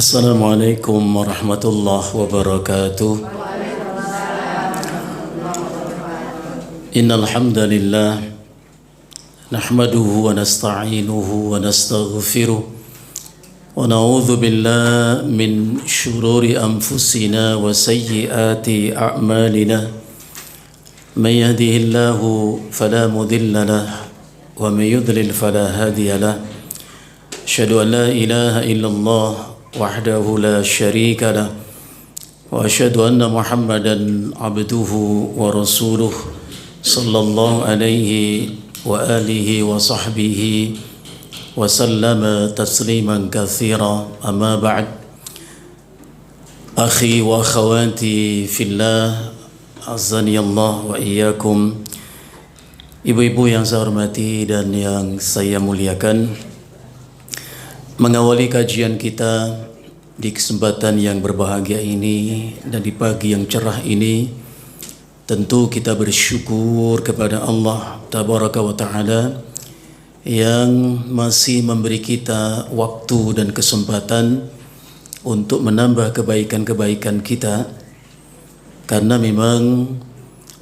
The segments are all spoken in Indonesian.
Assalamualaikum warahmatullahi wabarakatuh. Innal hamdalillah nahmaduhu wa nasta'inuhu wa nastaghfiruh wa na'udzu billahi min shururi anfusina wa sayyiati a'malina. May yahdihillahu fala mudilla lahu wa may yudlil fala hadiya lahu. Asyhadu an la ilaha illallah wahdahu la syarika lah wa asyhadu anna Muhammadan abduhu wa rasuluh sallallahu alaihi wa alihi wa sahbihi wa sallama tasliman katsira. Amma ba'd. Akhi wa akhawati fillah, azani Allah wa iyyakum. Ibu-ibu yang saya hormati dan yang saya muliakan, mengawali kajian kita di kesempatan yang berbahagia ini dan di pagi yang cerah ini, tentu kita bersyukur kepada Allah Tabaraka wa Ta'ala yang masih memberi kita waktu dan kesempatan untuk menambah kebaikan-kebaikan kita, karena memang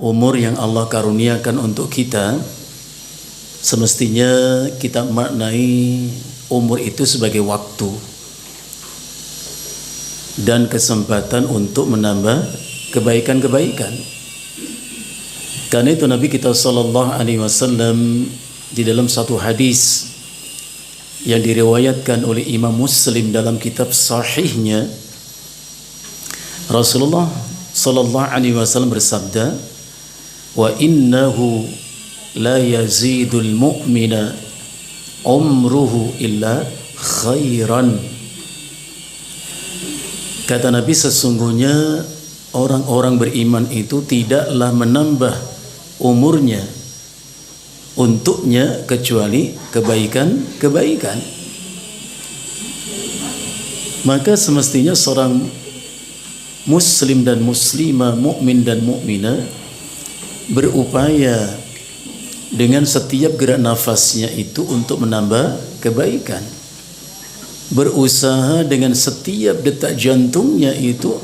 umur yang Allah karuniakan untuk kita semestinya kita maknai umur itu sebagai waktu dan kesempatan untuk menambah kebaikan-kebaikan. Karena itu Nabi kita sallallahu alaihi wasallam di dalam satu hadis yang diriwayatkan oleh Imam Muslim dalam kitab sahihnya, Rasulullah sallallahu alaihi wasallam bersabda, "Wa innahu la yazidul mu'mina umruhu illa khairan." Kata Nabi, sesungguhnya orang-orang beriman itu tidaklah menambah umurnya untuknya kecuali kebaikan-kebaikan. Maka semestinya seorang muslim dan muslimah, mukmin dan mukminah berupaya dengan setiap gerak nafasnya itu untuk menambah kebaikan, berusaha dengan setiap detak jantungnya itu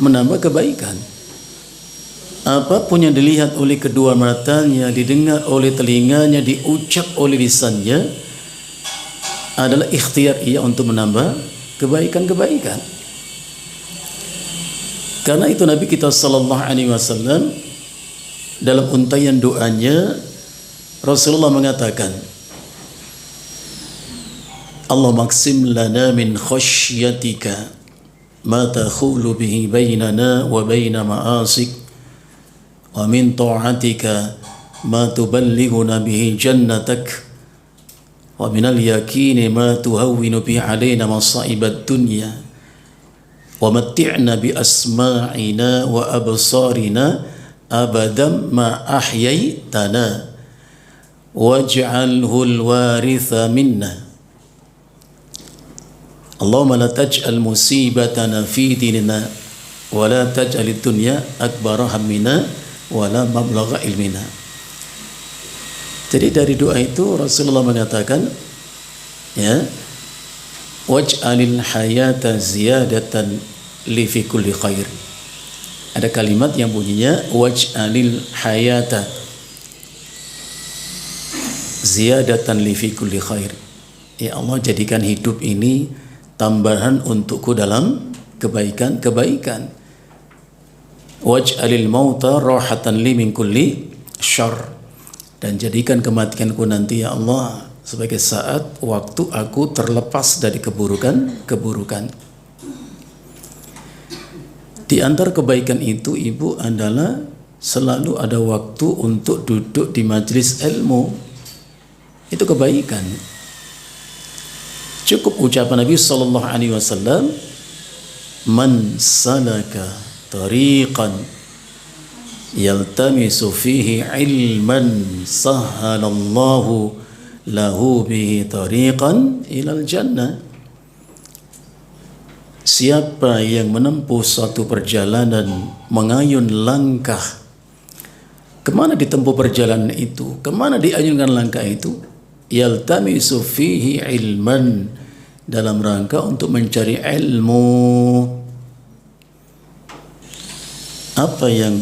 menambah kebaikan. Apapun yang dilihat oleh kedua matanya, didengar oleh telinganya, diucap oleh lisannya adalah ikhtiar ia untuk menambah kebaikan-kebaikan. Karena itu Nabi kita sallallahu alaihi wasallam dalam untayan doanya Rasulullah mengatakan, Allah maksim lana min khasyatika ma takhulu bihi bainana wa baina ma'asik wa min ta'atika ma tuballighuna bihi jannatak wa min al-yaqini ma tuhawwinu bihi alaina masaibat dunya wa matti'na bi asma'ina wa absarina abadan ma ahyaitana waj'alhu al-waritha minna. Allahumma la taj'al musibatana fi dinina wa la taj'al ad-dunya akbara hammina wa la mablagha ilmina. Jadi dari doa itu Rasulullah mengatakan, ya, waj'alil hayata ziyadatan li fi kulli khair. Ada kalimat yang bunyinya waj'alil hayata ziyadatan li fi kulli khair. Ya Allah, jadikan hidup ini tambahan untukku dalam kebaikan-kebaikan. Waj'alil mauta rahatan li min kulli syarr. Dan jadikan kematianku nanti ya Allah sebagai saat waktu aku terlepas dari keburukan-keburukan. Di antara kebaikan itu, Ibu, adalah selalu ada waktu untuk duduk di majelis ilmu. Itu kebaikan. Cukup ucapan Nabi sallallahu alaihi wasallam, man salaka tariqan yaltamisu fihi ilman sahhalallahu lahu bihi tariqan ilal jannah. Siapa yang menempuh suatu perjalanan, mengayun langkah, kemana ditempuh perjalanan itu, kemana diayunkan langkah itu, yaltamisu fihi ilman, dalam rangka untuk mencari ilmu. Apa yang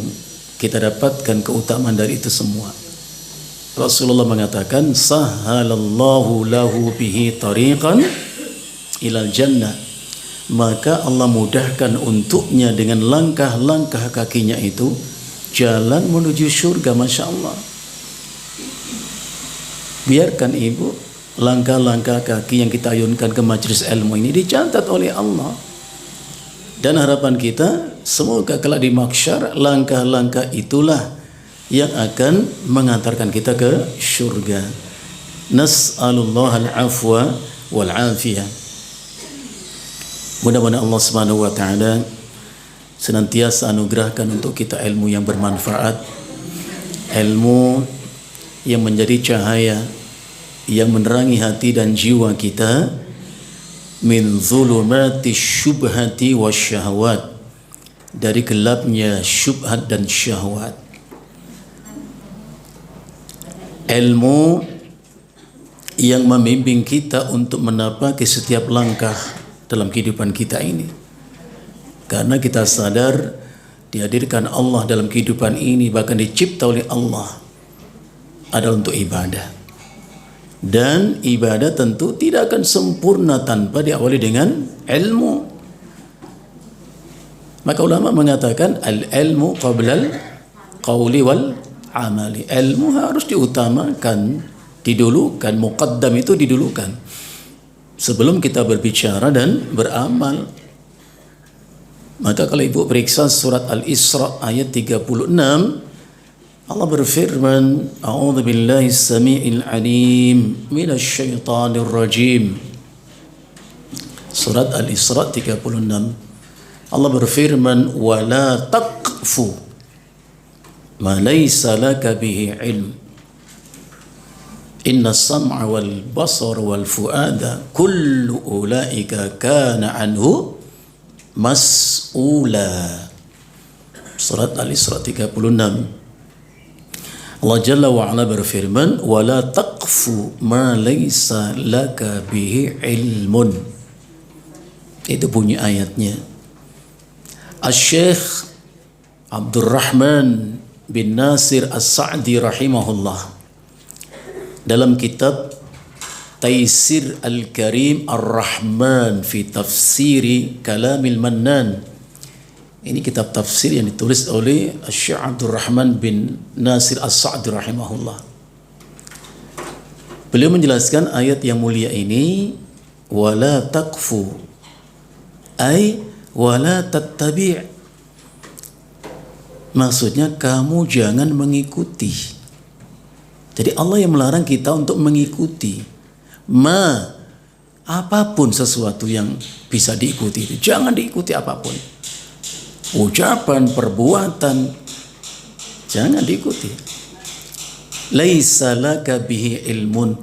kita dapatkan keutamaan dari itu semua? Rasulullah mengatakan, sahalallahu lahu bihi tariqan ilal jannah. Maka Allah mudahkan untuknya dengan langkah-langkah kakinya itu jalan menuju surga. Masya Allah. Biarkan ibu langkah-langkah kaki yang kita ayunkan ke majelis ilmu ini dicatat oleh Allah. Dan harapan kita semoga kelak di mahsyar langkah-langkah itulah yang akan mengantarkan kita ke surga. Nas'alullah al-afwa wal afiyah. Mudah-mudahan Allah Subhanahu wa taala senantiasa anugerahkan untuk kita ilmu yang bermanfaat, ilmu yang menjadi cahaya yang menerangi hati dan jiwa kita min zulumati syubhati wasyahwat, dari gelapnya syubhat dan syahwat. Ilmu yang membimbing kita untuk menapaki setiap langkah dalam kehidupan kita ini, karena kita sadar dihadirkan Allah dalam kehidupan ini, bahkan dicipta oleh Allah adalah untuk ibadah. Dan ibadah tentu tidak akan sempurna tanpa diawali dengan ilmu. Maka ulama mengatakan al-ilmu qablal qawli wal amali. Ilmu harus diutamakan, didulukan, muqaddam itu didulukan sebelum kita berbicara dan beramal. Maka kalau ibu periksa surat Al-Isra ayat 36, Allah berfirman, A'udzu billahi as-sami'il 'alim minasy syaithanir rajim. Surat Al-Isra 36. Allah berfirman, "Wa la taqfu ma laysa laka bihi 'ilm. Inna as-sam'a wal basara wal fu'ada kullu ulaika kana 'anhu mas'ula." Surat Al-Isra 36. Allah Jalla wa'ala berfirman, wala taqfu ma laysa laka bihi ilmun. Itu bunyi ayatnya. Asy-Syaikh Abdurrahman bin Nasir As-Sa'di rahimahullah dalam kitab Taisir Al-Karim Ar-Rahman fi Tafsiri Kalamil Mannan. Ini kitab tafsir yang ditulis oleh Syekh Abdurrahman bin Nasir As-Sa'di rahimahullah. Beliau menjelaskan ayat yang mulia ini, wala taqfu ay wala tattabi'. Maksudnya kamu jangan mengikuti. Jadi Allah yang melarang kita untuk mengikuti apapun sesuatu yang bisa diikuti. Jangan diikuti apapun. Ucapan, perbuatan, jangan diikuti. Laisa laka bihi ilmun,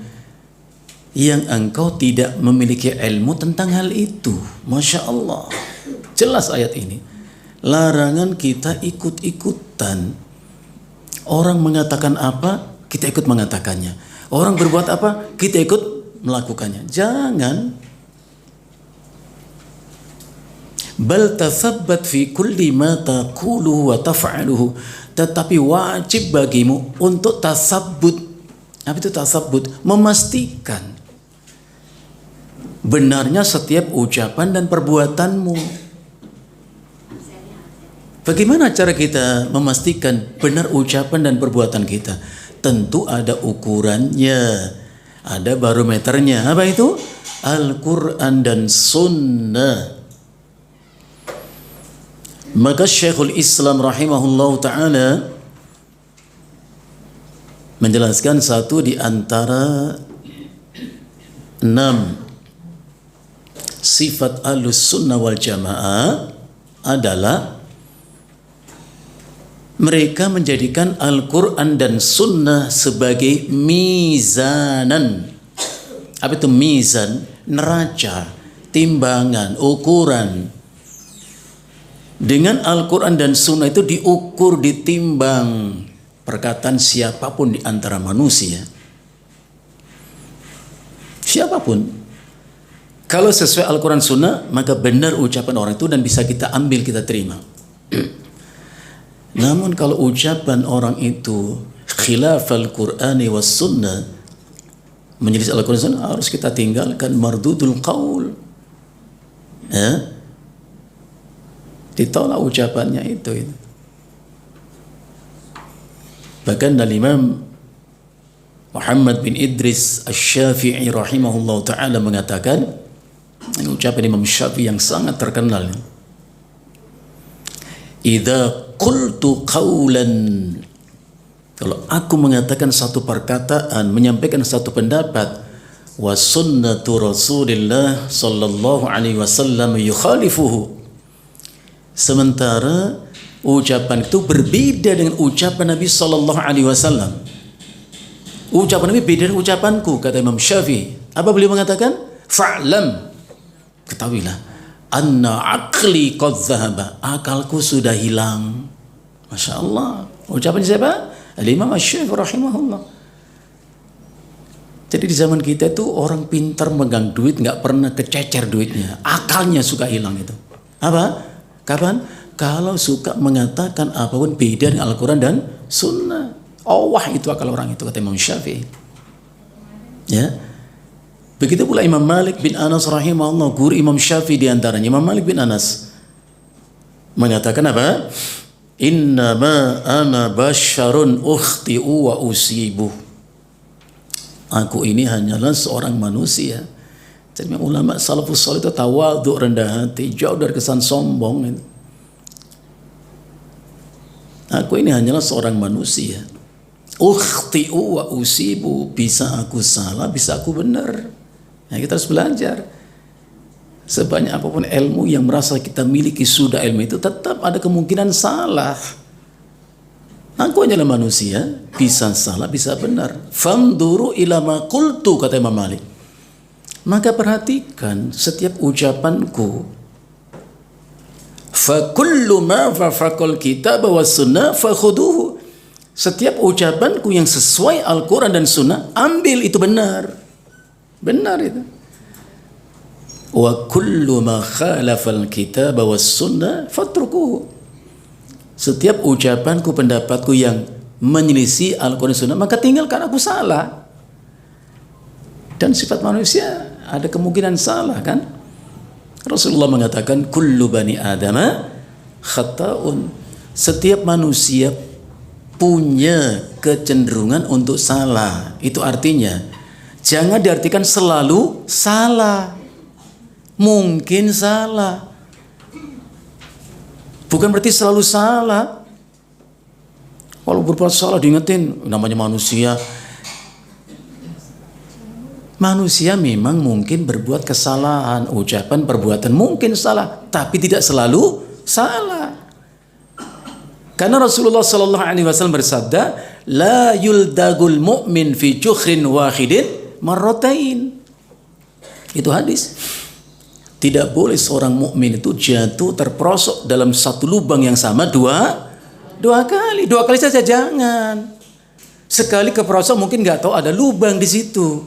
yang engkau tidak memiliki ilmu tentang hal itu. Masya Allah, jelas ayat ini. Larangan kita ikut-ikutan. Orang mengatakan apa, kita ikut mengatakannya. Orang berbuat apa, kita ikut melakukannya. Jangan. Bal tathabbat fi kulli ma taquluhu wa taf'aluhu. Tetapi wajib bagimu untuk tasabbut. Apa itu tasabbut? Memastikan benarnya setiap ucapan dan perbuatanmu. Bagaimana cara kita memastikan benar ucapan dan perbuatan kita? Tentu ada ukurannya, ada barometernya. Apa itu? Al-Quran dan Sunnah. Maka Syekhul Islam rahimahullah ta'ala menjelaskan satu di antara 6 sifat Ahlus Sunnah wal Jamaah adalah mereka menjadikan Al-Quran dan Sunnah sebagai mizanan. Apa itu mizan? Neraca, timbangan, ukuran. Dengan Al-Quran dan Sunnah itu diukur, ditimbang perkataan siapapun di antara manusia. Siapapun. Kalau sesuai Al-Quran Sunnah, maka benar ucapan orang itu dan bisa kita ambil, kita terima. Namun kalau ucapan orang itu khilaf Al-Qur'ani was Sunnah, menyelisih Al-Quran Sunnah, harus kita tinggalkan, mardudul qaul. Ya? Ditolak ucapannya itu. Bahkan dari Imam Muhammad bin Idris Asy-Syafi'i rahimahullah ta'ala mengatakan, ini ucapan Imam Syafi'i yang sangat terkenal, idza qultu qawlan, kalau aku mengatakan satu perkataan, menyampaikan satu pendapat, wa sunnatu Rasulillah sallallahu alaihi wasallam yukhalifuhu, sementara ucapan itu berbeda dengan ucapan Nabi sallallahu alaihi wasallam. Ucapan Nabi beda dengan ucapanku, kata Imam Syafi'i. Apa beliau mengatakan? Fa'lam, ketahuilah, anna aqli qad dhahaba, akalku sudah hilang. Masya Allah. Ucapan siapa? Al-Imam Asy-Syafi'i rahimahullah. Jadi di zaman kita itu orang pintar megang duit nggak pernah kececer duitnya, akalnya suka hilang itu. Apa? Kapan? Kalau suka mengatakan apapun beda dengan Al-Quran dan Sunnah. Wah, itu akal orang itu, kata Imam Syafi'i. Ya. Begitu pula Imam Malik bin Anas rahimahullah, guru Imam Syafi'i di antaranya. Imam Malik bin Anas mengatakan apa? Innama ana basyarun ukhti'u wa usibu. Aku ini hanyalah seorang manusia. Jadi ulama salafus salih itu tawadhu, rendah hati, jauh dari kesan sombong. Aku ini hanyalah seorang manusia. Ukhti'u wa usibu, bisa aku salah, bisa aku benar. Nah, kita harus belajar. Sebanyak apapun ilmu yang merasa kita miliki sudah ilmu itu, tetap ada kemungkinan salah. Aku hanyalah manusia, bisa salah, bisa benar. Fanduru ila ma qultu, kata Imam Malik. Maka perhatikan setiap ucapanku. Fa kullu ma faqal kitab wa sunnah fakhuduhu. Setiap ucapanku yang sesuai Al-Quran dan Sunnah, ambil, itu benar. Benar itu. Wa kullu ma khalafal kitab was sunnah fatrukuhu. Setiap ucapanku, pendapatku yang menyelisih Al-Quran dan Sunnah, maka tinggalkan, aku salah. Dan sifat manusia ada kemungkinan salah, kan? Rasulullah mengatakan kullu bani adama khata'un. Setiap manusia punya kecenderungan untuk salah. Itu artinya jangan diartikan selalu salah. Mungkin salah, bukan berarti selalu salah. Kalau berbuat salah diingetin, namanya manusia. Manusia memang mungkin berbuat kesalahan, ucapan, perbuatan mungkin salah, tapi tidak selalu salah. Karena Rasulullah sallallahu alaihi wasallam bersabda, la yuldagul mu'min fi jukhrin wahidin marratain. Itu hadis. Tidak boleh seorang mukmin itu jatuh terperosok dalam satu lubang yang sama dua kali. Dua kali saja jangan. Sekali keperosok mungkin nggak tahu ada lubang di situ.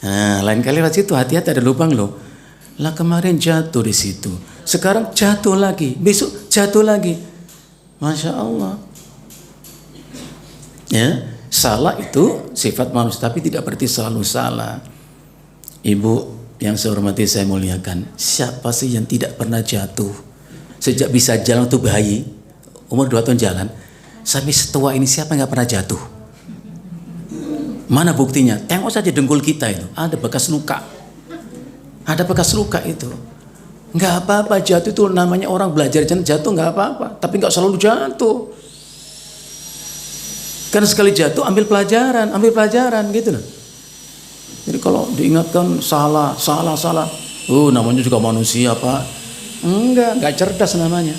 Nah, lain kali lewat situ, hati-hati ada lubang loh. Lah kemarin jatuh di situ, sekarang jatuh lagi, besok jatuh lagi. Masya Allah. Ya, salah itu sifat manusia, tapi tidak berarti selalu salah. Ibu yang saya hormati, saya muliakan, siapa sih yang tidak pernah jatuh? Sejak bisa jalan waktu bayi, umur 2 tahun jalan, sampai setua ini siapa yang nggak pernah jatuh? Mana buktinya? Tengok saja dengkul kita itu, ada bekas luka. Ada bekas luka itu. Nggak apa-apa jatuh, itu namanya orang belajar jatuh, nggak apa-apa. Tapi nggak selalu jatuh. Karena sekali jatuh ambil pelajaran gitu loh. Jadi kalau diingatkan salah. Namanya juga manusia, Pak. Enggak cerdas namanya.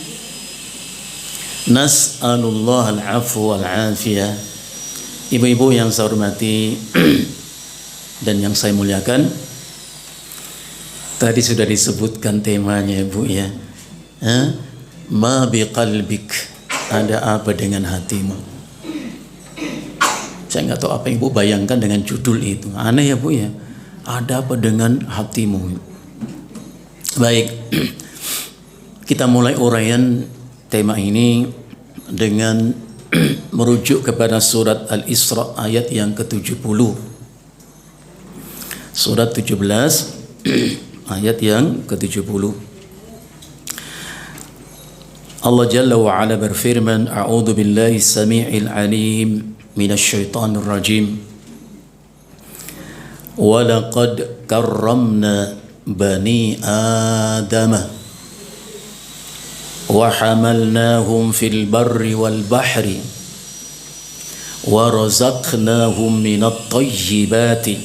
Nas'alullah al-'afwa wal-'afiyah. Ibu-ibu yang saya hormati dan yang saya muliakan, tadi sudah disebutkan temanya, Ibu, ya. Ma biqalbik, ada apa dengan hatimu? Saya nggak tahu apa yang Ibu bayangkan dengan judul itu. Aneh ya, Bu, ya. Ada apa dengan hatimu? Baik, kita mulai uraian tema ini dengan merujuk kepada surat Al-Isra ayat yang ke-70. Surat 17 ayat yang ke-70. Allah Jalla wa Ala berfirman, A'udzu billahi samii'il 'alim minasy syaithanir rajim. Wa laqad karramna bani Adam wa hamalnahum fil barri wal bahri wa razaqnahum minat thayyibati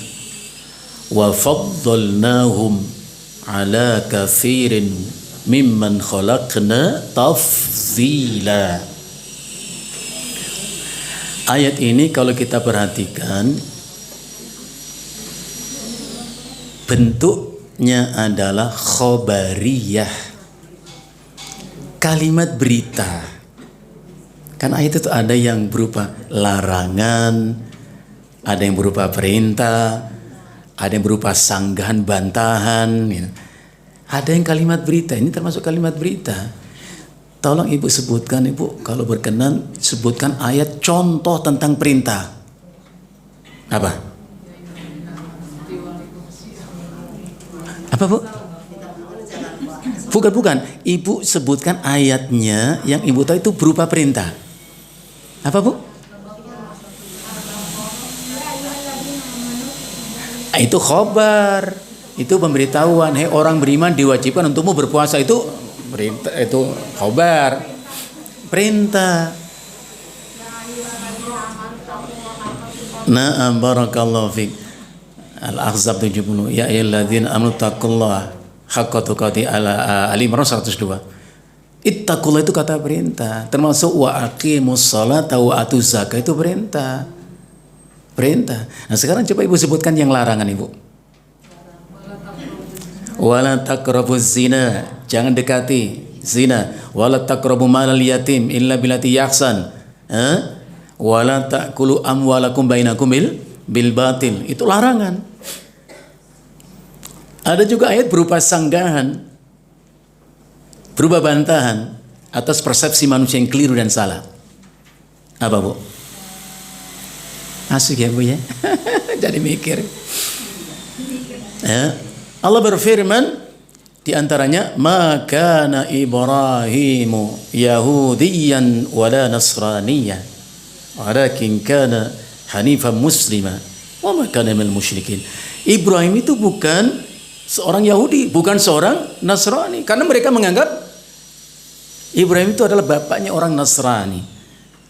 wa faddalnahum ala katsirin mimman khalaqna tafdhila. Ayat ini kalau kita perhatikan bentuknya adalah khobariyah, kalimat berita. Kan ayat itu ada yang berupa larangan, ada yang berupa perintah, ada yang berupa sanggahan, bantahan, gitu. Ada yang kalimat berita, ini termasuk kalimat berita. Tolong Ibu sebutkan, Ibu kalau berkenan sebutkan ayat contoh tentang perintah. Apa? Apa, Bu? Bukan. Ibu sebutkan ayatnya yang Ibu tahu itu berupa perintah. Apa, Bu? Itu khobar, itu pemberitahuan. Hei orang beriman, diwajibkan untukmu berpuasa. Itu perintah, itu khobar, perintah. Na'am barakallahu fiik. Al-Ahzab 70. Ya ayyuhalladzina amanu taqullaha haqqa tuqatih Ali Imran 102. Ittaqullah itu kata perintah, termasuk wa aqimus sholata wa atuz zakah itu perintah. Perintah. Nah, sekarang coba Ibu sebutkan yang larangan, Ibu. Wala taqrabuz zina, jangan dekati zina. Wala taqrabu malal yatim illa billati yahsan. Wala ta'kulu amwalakum bainakum bil batil. Itu larangan. Ada juga ayat berupa sanggahan, berupa bantahan atas persepsi manusia yang keliru dan salah. Apa, Bu? Asik ya, Bu ya. Jadi mikir. Ya. Allah berfirman di antaranya, "Ma kana Ibrahimu Yahudiyan wala Nasraniyyan, walakin kana hanifan muslima wa ma kana minal musyrikin." Ibrahim itu bukan seorang Yahudi, bukan seorang Nasrani, karena mereka menganggap Ibrahim itu adalah bapaknya orang Nasrani,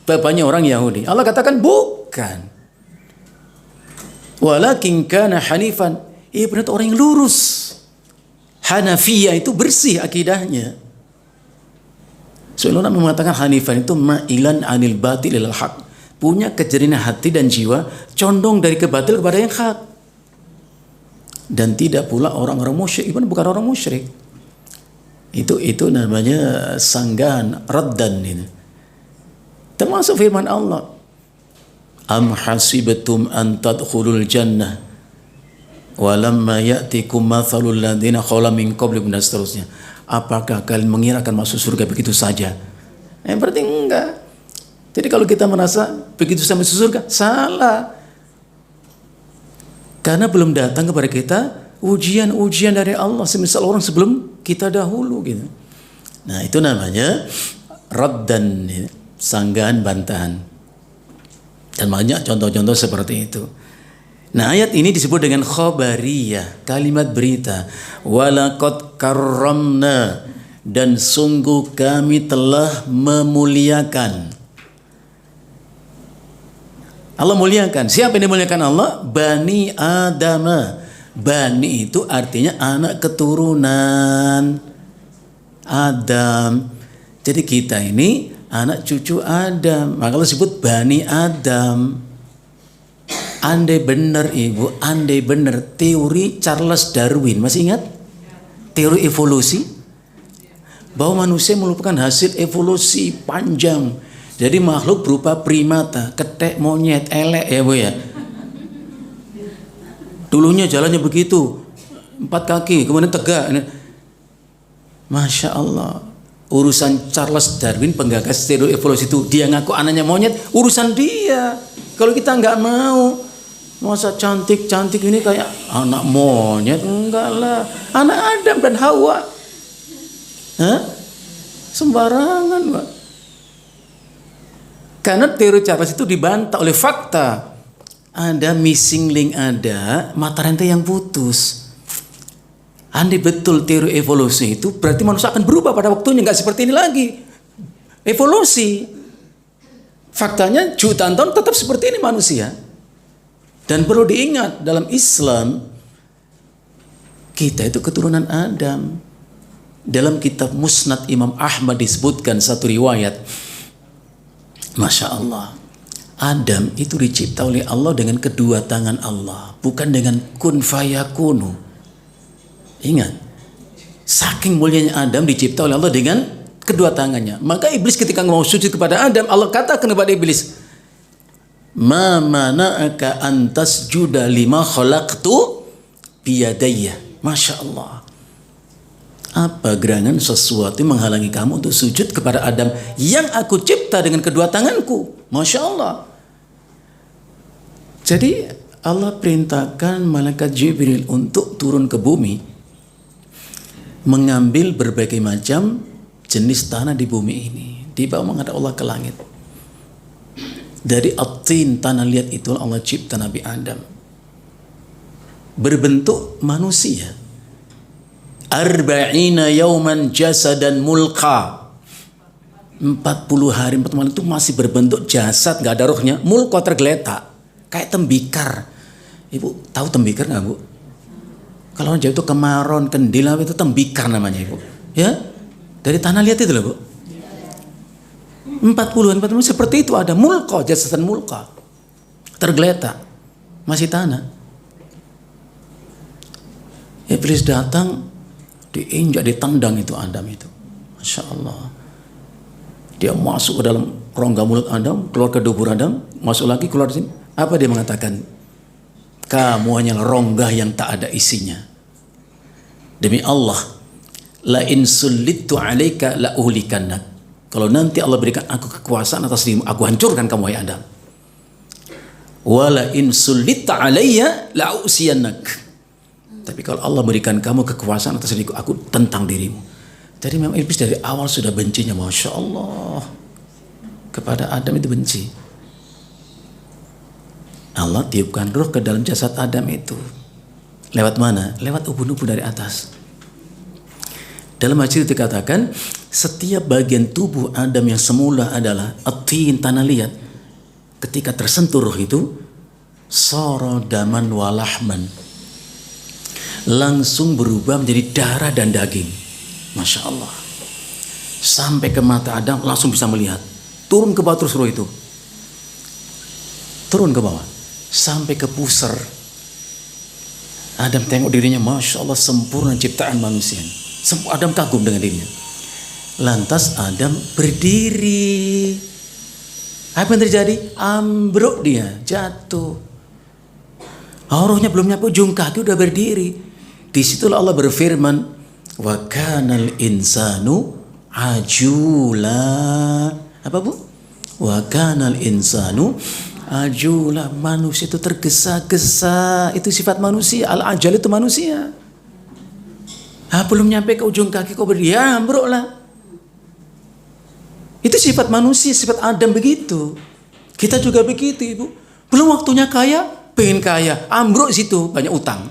bapaknya orang Yahudi. Allah katakan bukan. Walakin kana hanifan, Ibrahim itu orang yang lurus. Hanafiyah itu bersih akidahnya. Sebenarnya mengatakan hanifan itu ma'ilan anil batil ilal haq, punya kejernihan hati dan jiwa, condong dari kebatil kepada yang hak. Dan tidak pula orang-orang musyrik, Ibrahim bukan orang musyrik. Itu namanya sanggahan, raddan ini. Termasuk firman Allah, am hasibtum an tadkhulul jannah walamma ya'tikum mathalul ladzina khala min qablikum dan seterusnya. Apakah kalian mengira akan masuk surga begitu saja? Berarti enggak. Jadi kalau kita merasa begitu saja masuk surga, salah. Karena belum datang kepada kita ujian-ujian dari Allah semisal orang sebelum kita dahulu gitu. Nah, itu namanya raddan, sanggahan, bantahan. Dan banyak contoh-contoh seperti itu. Nah, ayat ini disebut dengan khobariyah, kalimat berita. Walaqad karramna, dan sungguh kami telah memuliakan. Allah muliakan. Siapa yang dimuliakan Allah? Bani Adam. Bani itu artinya anak keturunan Adam. Jadi kita ini anak cucu Adam. Maka Allah sebut Bani Adam. Andai benar, Ibu, andai benar teori Charles Darwin, masih ingat? Teori evolusi, bahwa manusia merupakan hasil evolusi panjang. Jadi makhluk berupa primata, ketek, monyet, elek ya, Bu ya. Dulunya jalannya begitu, 4 kaki, kemudian tegak. Masya Allah. Urusan Charles Darwin, penggagas teori evolusi itu, dia ngaku anaknya monyet, urusan dia. Kalau kita nggak mau, masa cantik-cantik ini kayak anak monyet, enggak lah. Anak Adam dan Hawa. Hah? Sembarangan, Pak. Karena teori Charles itu dibantah oleh fakta. Ada missing link, ada mata rantai yang putus. Andai betul teori evolusi itu, berarti manusia akan berubah pada waktunya, nggak seperti ini lagi. Evolusi. Faktanya jutaan tahun tetap seperti ini manusia. Dan perlu diingat, dalam Islam kita itu keturunan Adam. Dalam kitab Musnad Imam Ahmad disebutkan satu riwayat. Masya Allah. Adam itu dicipta oleh Allah dengan kedua tangan Allah, bukan dengan kun fayakunu. Ingat, saking mulianya Adam dicipta oleh Allah dengan kedua tangannya. Maka iblis ketika mau sujud kepada Adam, Allah katakan kepada iblis, "Ma mana'aka an tasjuda lima khalaqtu biyadayya." Masya Allah. Apa gerangan sesuatu yang menghalangi kamu untuk sujud kepada Adam yang aku cipta dengan kedua tanganku? Masya Allah. Jadi Allah perintahkan malaikat Jibril untuk turun ke bumi, mengambil berbagai macam jenis tanah di bumi ini, dibawa menghadap Allah ke langit. Dari at-tin, tanah liat itu Allah cipta Nabi Adam berbentuk manusia. Arba'ina yauman jasadan mulqa. 40 hari 40 malam itu masih berbentuk jasad, gak ada rohnya, mulqa, tergeletak kayak tembikar. Ibu tahu tembikar gak, Bu? Kalau orang Jawa itu kemaron, kendil, itu tembikar namanya, Ibu. Ya, dari tanah liat itu loh, Bu. 40 seperti itu, ada mulqa, jasadan mulqa, tergeletak, masih tanah. Iblis datang, diinjak, ditendang itu Adam itu. Masya Allah. Dia masuk ke dalam rongga mulut Adam, keluar ke dubur Adam, masuk lagi, keluar di sini. Apa dia mengatakan? Kamu hanyalah rongga yang tak ada isinya. Demi Allah, la in sullitu alaika la uhlikannak. Kalau nanti Allah berikan aku kekuasaan atas dirimu, aku hancurkan kamu, wahai Adam. Wa la in sullita alayya la usiyannak. Tapi kalau Allah berikan kamu kekuasaan atas diriku, aku tentang dirimu. Jadi memang iblis dari awal sudah bencinya, Masya Allah, kepada Adam itu benci. Allah tiupkan ruh ke dalam jasad Adam itu. Lewat mana? Lewat ubun-ubun dari atas. Dalam hadis itu dikatakan, setiap bagian tubuh Adam yang semula adalah at-tin, tanah liat, ketika tersentuh ruh itu, sara daman walahman, langsung berubah menjadi darah dan daging. Masya Allah. Sampai ke mata Adam langsung bisa melihat. Turun ke bawah terus ruh itu. Turun ke bawah. Sampai ke pusar. Adam tengok dirinya, Masya Allah, sempurna ciptaan manusia. Adam kagum dengan dirinya. Lantas Adam berdiri. Apa yang terjadi? Ambruk dia, jatuh. Rohnya belum nyampe ujung kaki udah berdiri. Disitulah Allah berfirman, wa kanal insanu ajula. Apa, Bu? Wa kanal insanu ajula. Manusia itu tergesa-gesa. Itu sifat manusia. Al-ajal itu manusia. Belum nyampe ke ujung kaki kok berdiri, ambruk lah. Itu sifat manusia, sifat Adam begitu. Kita juga begitu, Ibu. Belum waktunya kaya, pengen kaya, ambruk situ, banyak utang.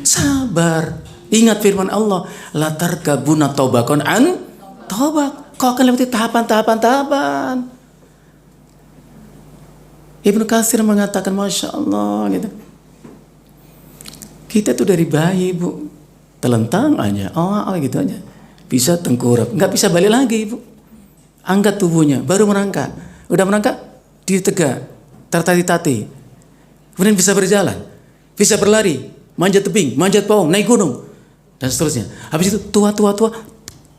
Sabar. Ingat firman Allah, la tarkabuna taubakon an taubak. Kau akan lewati tahapan. Ibnu Katsir mengatakan, Masya Allah, gitu. Kita tuh dari bayi, Bu, telentang aja, gitu aja, bisa tengkurap, nggak bisa balik lagi, Bu. Angkat tubuhnya, baru merangkak. Udah merangkak, ditegak, tertati-tati. Kemudian bisa berjalan, bisa berlari, manjat tebing, manjat pohon, naik gunung, dan seterusnya. Habis itu tua,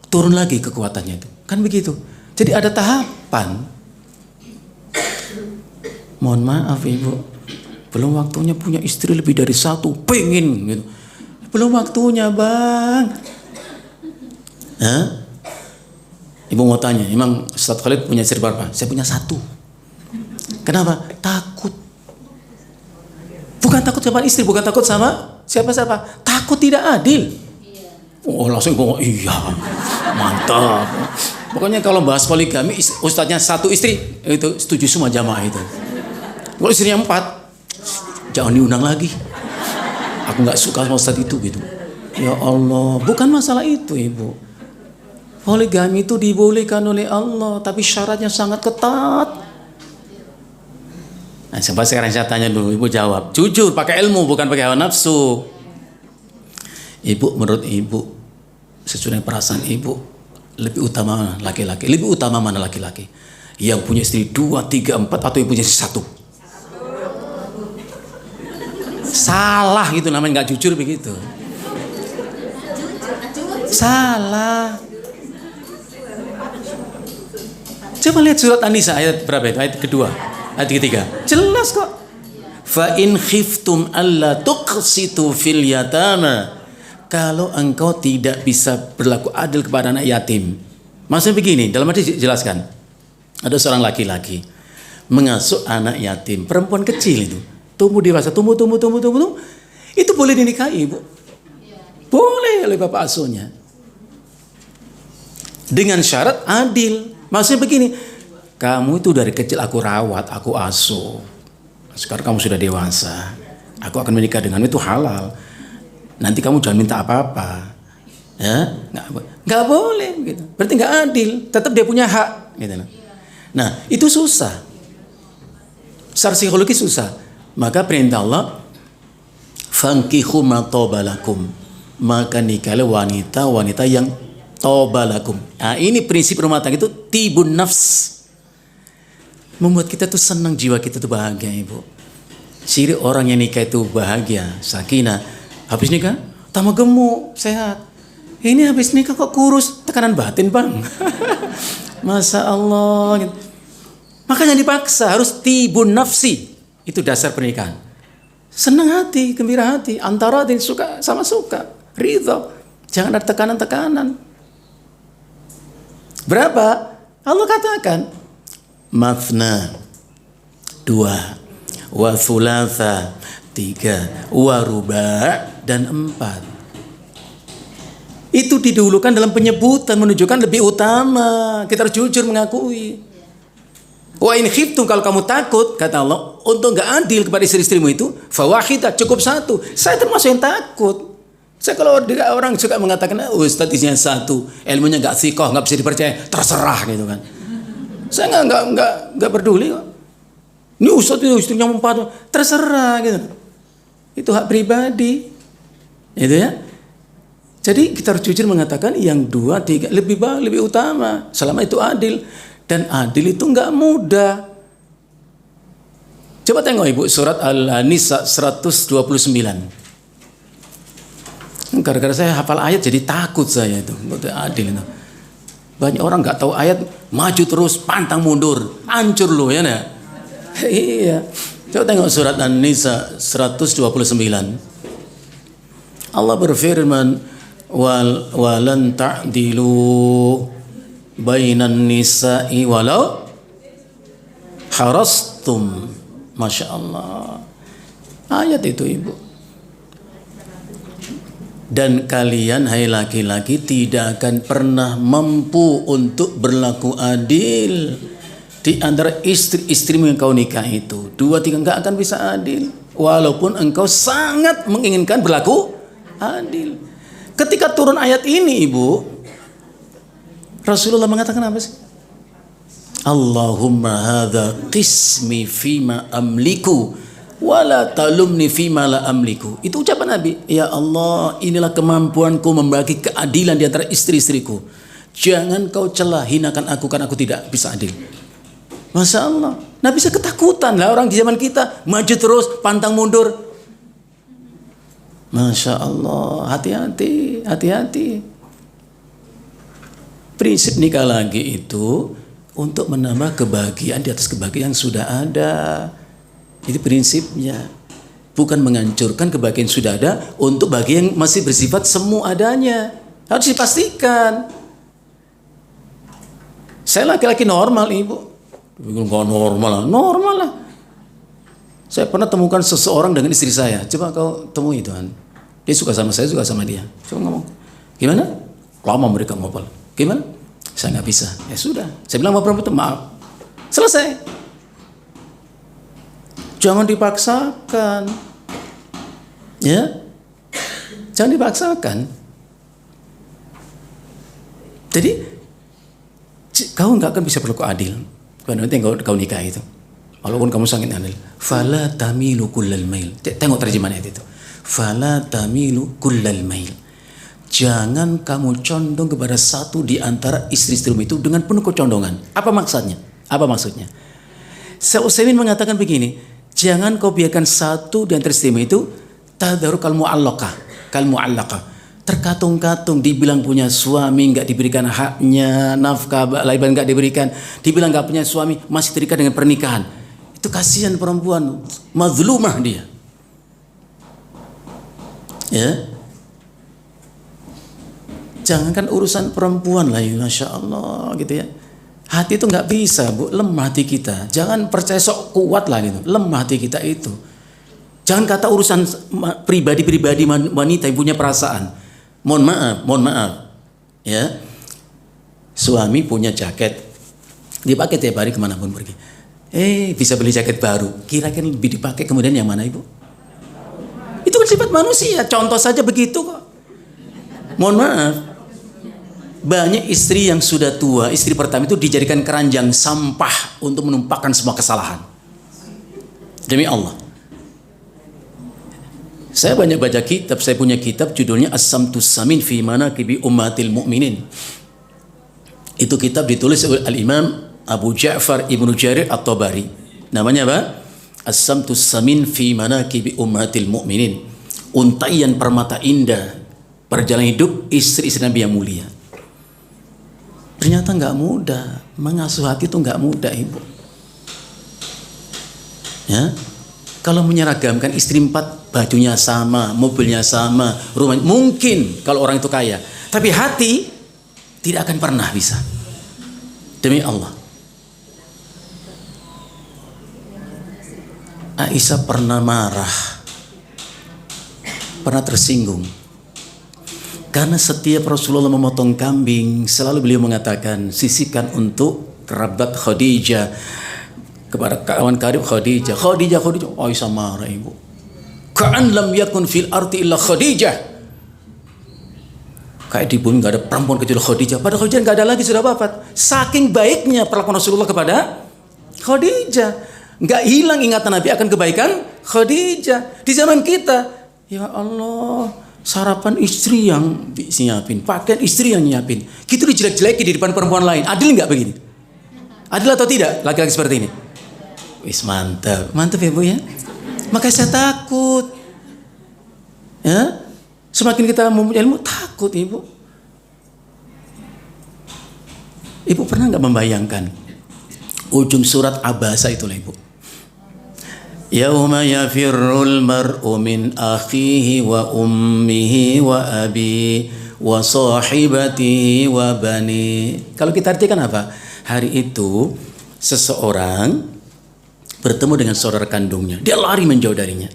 turun lagi kekuatannya itu. Kan begitu. Jadi ada tahapan. Mohon maaf, Ibu, belum waktunya punya istri lebih dari satu, pengen gitu. Belum waktunya, Bang. Hah? Ibu mau tanya, emang Ustaz Khalid punya istri berapa? Saya punya 1. Kenapa? Takut. Bukan takut sama istri, bukan takut sama siapa-siapa. Takut tidak adil. Oh, langsung ngomong, iya, mantap. Pokoknya kalau bahas poligami, ustadznya 1 istri, itu setuju semua jamaah itu. Kalau istrinya 4, jangan diundang lagi. Aku nggak suka sama ustadz itu gitu. Ya Allah, bukan masalah itu ibu. Poligami itu dibolehkan oleh Allah, tapi syaratnya sangat ketat. Nah, sekarang saya tanya dulu, ibu jawab. Jujur, pakai ilmu, bukan pakai hawa nafsu. Ibu, menurut ibu, sesuai perasaan ibu, lebih utama laki-laki. Lebih utama mana laki-laki? Yang punya istri 2, 3, 4, atau yang punya istri 1? Salah gitu namanya, nggak jujur begitu. Salah. Coba lihat surat An-Nisa ayat berapa itu? Ayat kedua, ayat ketiga. Jelas kok. Fa in khiftum alla tuqsitu fil yatama. Kalau engkau tidak bisa berlaku adil kepada anak yatim. Maksudnya begini, dalam hadis dijelaskan. Ada seorang laki-laki mengasuh anak yatim, perempuan kecil itu. Tumbuh dewasa, tumbuh. Itu boleh dinikahi, Bu. Boleh oleh bapak asuhnya. Dengan syarat adil. Maksudnya begini, kamu itu dari kecil aku rawat, aku asuh. Sekarang kamu sudah dewasa, aku akan menikah denganmu, itu halal. Nanti kamu jangan minta apa-apa, ya? Nggak boleh, gitu. Berarti nggak adil. Tetap dia punya hak, gitu. Nah, itu susah. Secara psikologi susah. Maka perintah Allah, fankihu ma tobalakum, maka nikahlah wanita-wanita yang tobalakum. Nah, ini prinsip rumah tangga itu tibun nafs. Membuat kita tuh senang, jiwa kita tuh bahagia, ibu. Ciri orang yang nikah itu bahagia, sakinah. Habis nikah, tambah gemuk, sehat. Ini habis nikah kok kurus, tekanan batin bang. Masya Allah. Makanya dipaksa, harus tibun nafsi. Itu dasar pernikahan. Senang hati, gembira hati. Antara hati suka sama suka. Ridho. Jangan ada tekanan-tekanan. Berapa? Allah katakan mathna 2, wa thulatha 3, wa ruba' dan 4. Itu didahulukan dalam penyebutan, menunjukkan lebih utama. Kita harus jujur mengakui. Wa in khiftum, kalau kamu takut, kata Allah, untuk enggak adil kepada istri-istrimu itu, fawahidah, cukup 1. Saya termasuk yang takut. Saya kalau orang suka mengatakan, Ustadz isinya 1, ilmunya nggak sikoh, nggak bisa dipercaya, terserah gitu kan. Saya nggak peduli kok. Ini Ustadz itu istrinya 4, terserah gitu. Itu hak pribadi, gitu ya. Jadi kita harus jujur mengatakan yang 2, 3 lebih utama, selama itu adil. Dan adil itu nggak mudah. Coba tengok ibu surat Al-Nisa 129. Gara-gara saya hafal ayat jadi takut saya itu, adil itu. Banyak orang nggak tahu ayat, maju terus, pantang mundur, hancur loh ya nak. Iya. Coba tengok surat An-Nisa 129. Allah berfirman, walan ta'dilu bainan nisa'i walau harastum. Masya Allah. Ayat itu ibu. Dan kalian hai laki-laki tidak akan pernah mampu untuk berlaku adil di antara istri-istrimu yang kau nikah itu. 2, 3 enggak akan bisa adil walaupun engkau sangat menginginkan berlaku adil. Ketika turun ayat ini ibu, Rasulullah mengatakan apa sih? Allahumma hadza qismi fima amliku wala talumni fima la amliku. Itu ucapan Nabi. Ya Allah, inilah kemampuanku membagi keadilan di antara istri-istriku. Jangan kau celah, hinakan aku karena aku tidak bisa adil. Masya Allah. Nabi saya ketakutan lah orang di zaman kita, maju terus, pantang mundur. Masya Allah, hati-hati, hati-hati. Prinsip nikah lagi itu untuk menambah kebahagiaan di atas kebahagiaan yang sudah ada. Itu prinsipnya. Bukan menghancurkan kebahagiaan yang sudah ada untuk bagi yang masih bersifat semu adanya. Harus dipastikan. Saya laki-laki normal, Ibu. Enggak normal lah. Normal lah. Saya pernah temukan seseorang dengan istri saya. Coba kau temui Tuhan. Dia suka sama saya, suka sama dia. Coba ngomong. Gimana? Lama mereka ngobrol. Gimana? Saya nggak bisa. Ya sudah. Saya bilang sama perempuan itu, maaf. Selesai. Jangan dipaksakan. Ya. Jangan dipaksakan. Jadi kau nggak akan bisa berlaku adil. Nanti kau nikah itu. Walaupun kamu sangat adil. Fala tamilu kullal mail. Tengok terjemahan ayat itu. Fala tamilu kullal mail. Jangan kamu condong kepada satu di antara istri-istrimu itu dengan penuh kecondongan. Apa maksudnya? Apa maksudnya? Syekh Utsaimin mengatakan begini, jangan kau biarkan satu di antara istrimu itu tadharu kal mu'allaqah. Terkatung-katung, dibilang punya suami nggak diberikan haknya, nafkah lain nggak diberikan, dibilang nggak punya suami masih terikat dengan pernikahan. Itu kasihan perempuan, mazlumah dia. Ya, jangankan urusan perempuan lah, ya, masya Allah gitu ya. Hati itu nggak bisa, Bu, lemah hati kita. Jangan percaya sok kuat lah gitu, lemah hati kita itu. Jangan kata urusan pribadi-pribadi wanita yang punya perasaan. Mohon maaf, ya. Suami punya jaket, dipakai tiap hari kemanapun pergi. Bisa beli jaket baru. Kira-kira lebih dipakai kemudian yang mana, Ibu? Itu kan sifat manusia. Contoh saja begitu kok. Mohon maaf, banyak istri yang sudah tua, istri pertama itu dijadikan keranjang sampah untuk menumpahkan semua kesalahan. Demi Allah. Saya banyak baca kitab, saya punya kitab judulnya As-Samtus Samin fi Manaqibi Ummatil Mu'minin. Itu kitab ditulis oleh Al-Imam Abu Ja'far Ibnu Jarir At-Tabari. Namanya apa? As-Samtus Samin fi Manaqibi Ummatil Mu'minin. Untaian permata indah perjalanan hidup istri-istri Nabi yang mulia. Ternyata nggak mudah, mengasuh hati itu nggak mudah, Ibu. Ya, kalau menyeragamkan istri 4, bajunya sama, mobilnya sama, rumah mungkin kalau orang itu kaya, tapi hati tidak akan pernah bisa. Demi Allah. Aisyah pernah marah, pernah tersinggung. Karena setiap Rasulullah memotong kambing, selalu beliau mengatakan, sisihkan untuk kerabat Khadijah, kepada kawan karib Khadijah. Aisyah marah, Ibu. Ka'an lam yakun fil arti illa Khadijah. Kayak di bumi gak ada perempuan kecuali Khadijah. Padahal Khadijah gak ada lagi, sudah wafat. Saking baiknya perlakuan Rasulullah kepada Khadijah. Gak hilang ingatan Nabi akan kebaikan Khadijah. Di zaman kita, ya Allah, sarapan istri yang nyiapin, pakaian istri yang nyiapin. Gitu dijelek-jeleki di depan perempuan lain. Adil gak begini? Adil atau tidak laki-laki seperti ini? Wis mantap. Mantap ya, Bu ya. Makanya saya takut. Ya, semakin kita mempunyai ilmu, takut, Ibu. Ibu pernah nggak membayangkan ujung surat Abasa itu, Ibu? Yauma yafirrul mar'u min akhihi wa ummihi wa abi wa sahibatihi wa bani. Kalau kita artikan apa? Hari itu seseorang bertemu dengan saudara kandungnya, dia lari menjauh darinya.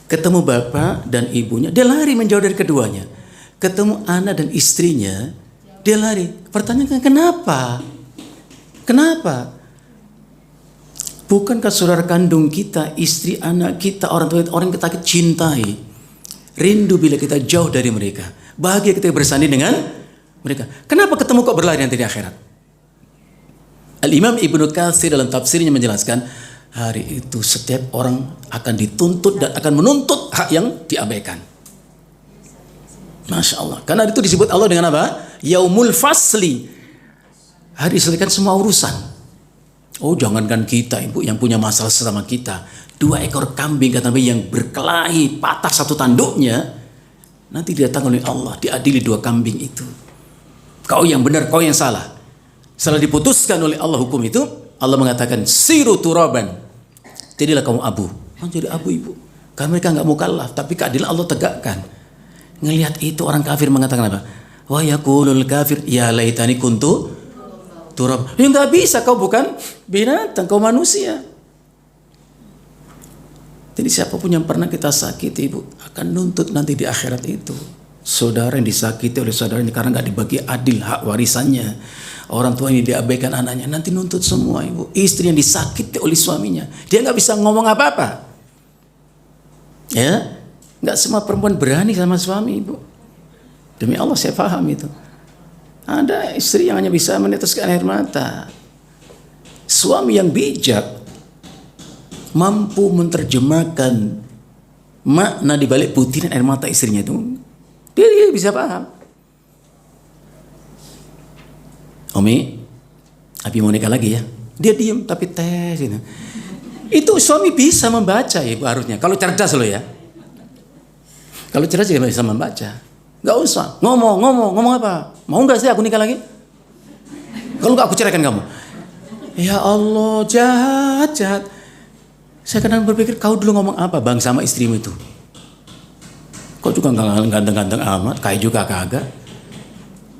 Ketemu bapak dan ibunya, dia lari menjauh dari keduanya. Ketemu anak dan istrinya, dia lari. Pertanyaan, kenapa? Kenapa? Bukankah saudara kandung kita, istri, anak kita, orang tua, orang kita cintai, rindu bila kita jauh dari mereka, bahagia kita bersanding dengan mereka. Kenapa ketemu kok berlari nanti di akhirat? Al-Imam Ibnu Katsir dalam tafsirnya menjelaskan, hari itu setiap orang akan dituntut dan akan menuntut hak yang diabaikan. Masya Allah. Karena itu disebut Allah dengan apa? Yaumul Fasli. Hari diselesaikan semua urusan. Oh, jangankan kita, Ibu, yang punya masalah sesama kita. 2 ekor kambing, kata Nabi, yang berkelahi, patah satu tanduknya, nanti didatang oleh Allah, diadili 2 kambing itu. Kau yang benar, kau yang salah. Setelah diputuskan oleh Allah hukum itu, Allah mengatakan siru turaban, jadilah kamu abu. Jadi abu, Ibu, karena mereka nggak mukallaf, tapi keadilan Allah tegakkan. Ngelihat itu orang kafir mengatakan apa? Wa yaqulul kafir ya laitani kuntu turab. Ya nggak bisa, kau bukan binatang, kau manusia. Jadi siapapun yang pernah kita sakiti, Ibu, akan nuntut nanti di akhirat itu. Saudara yang disakiti oleh saudaranya karena nggak dibagi adil hak warisannya. Orang tua ini diabaikan anaknya, nanti nuntut semua, Ibu. Istri yang disakiti oleh suaminya, dia nggak bisa ngomong apa-apa. Ya, nggak semua perempuan berani sama suami, Ibu. Demi Allah saya paham itu. Ada istri yang hanya bisa meneteskan air mata. Suami yang bijak mampu menerjemahkan makna di balik butiran air mata istrinya itu. Dia bisa paham. Umi, Abi mau nikah lagi ya? Dia diam tapi tes gitu. Itu suami bisa membaca, Ibu, harusnya. Kalau cerdas loh ya. Kalau cerdas dia bisa membaca. Gak usah ngomong apa? Mau nggak sih aku nikah lagi? Kalau nggak aku ceraikan kamu. Ya Allah, jahat. Saya kadang berpikir, kau dulu ngomong apa bang sama istrimu itu? Kau juga nggak ganteng-ganteng amat, kaya juga kagak.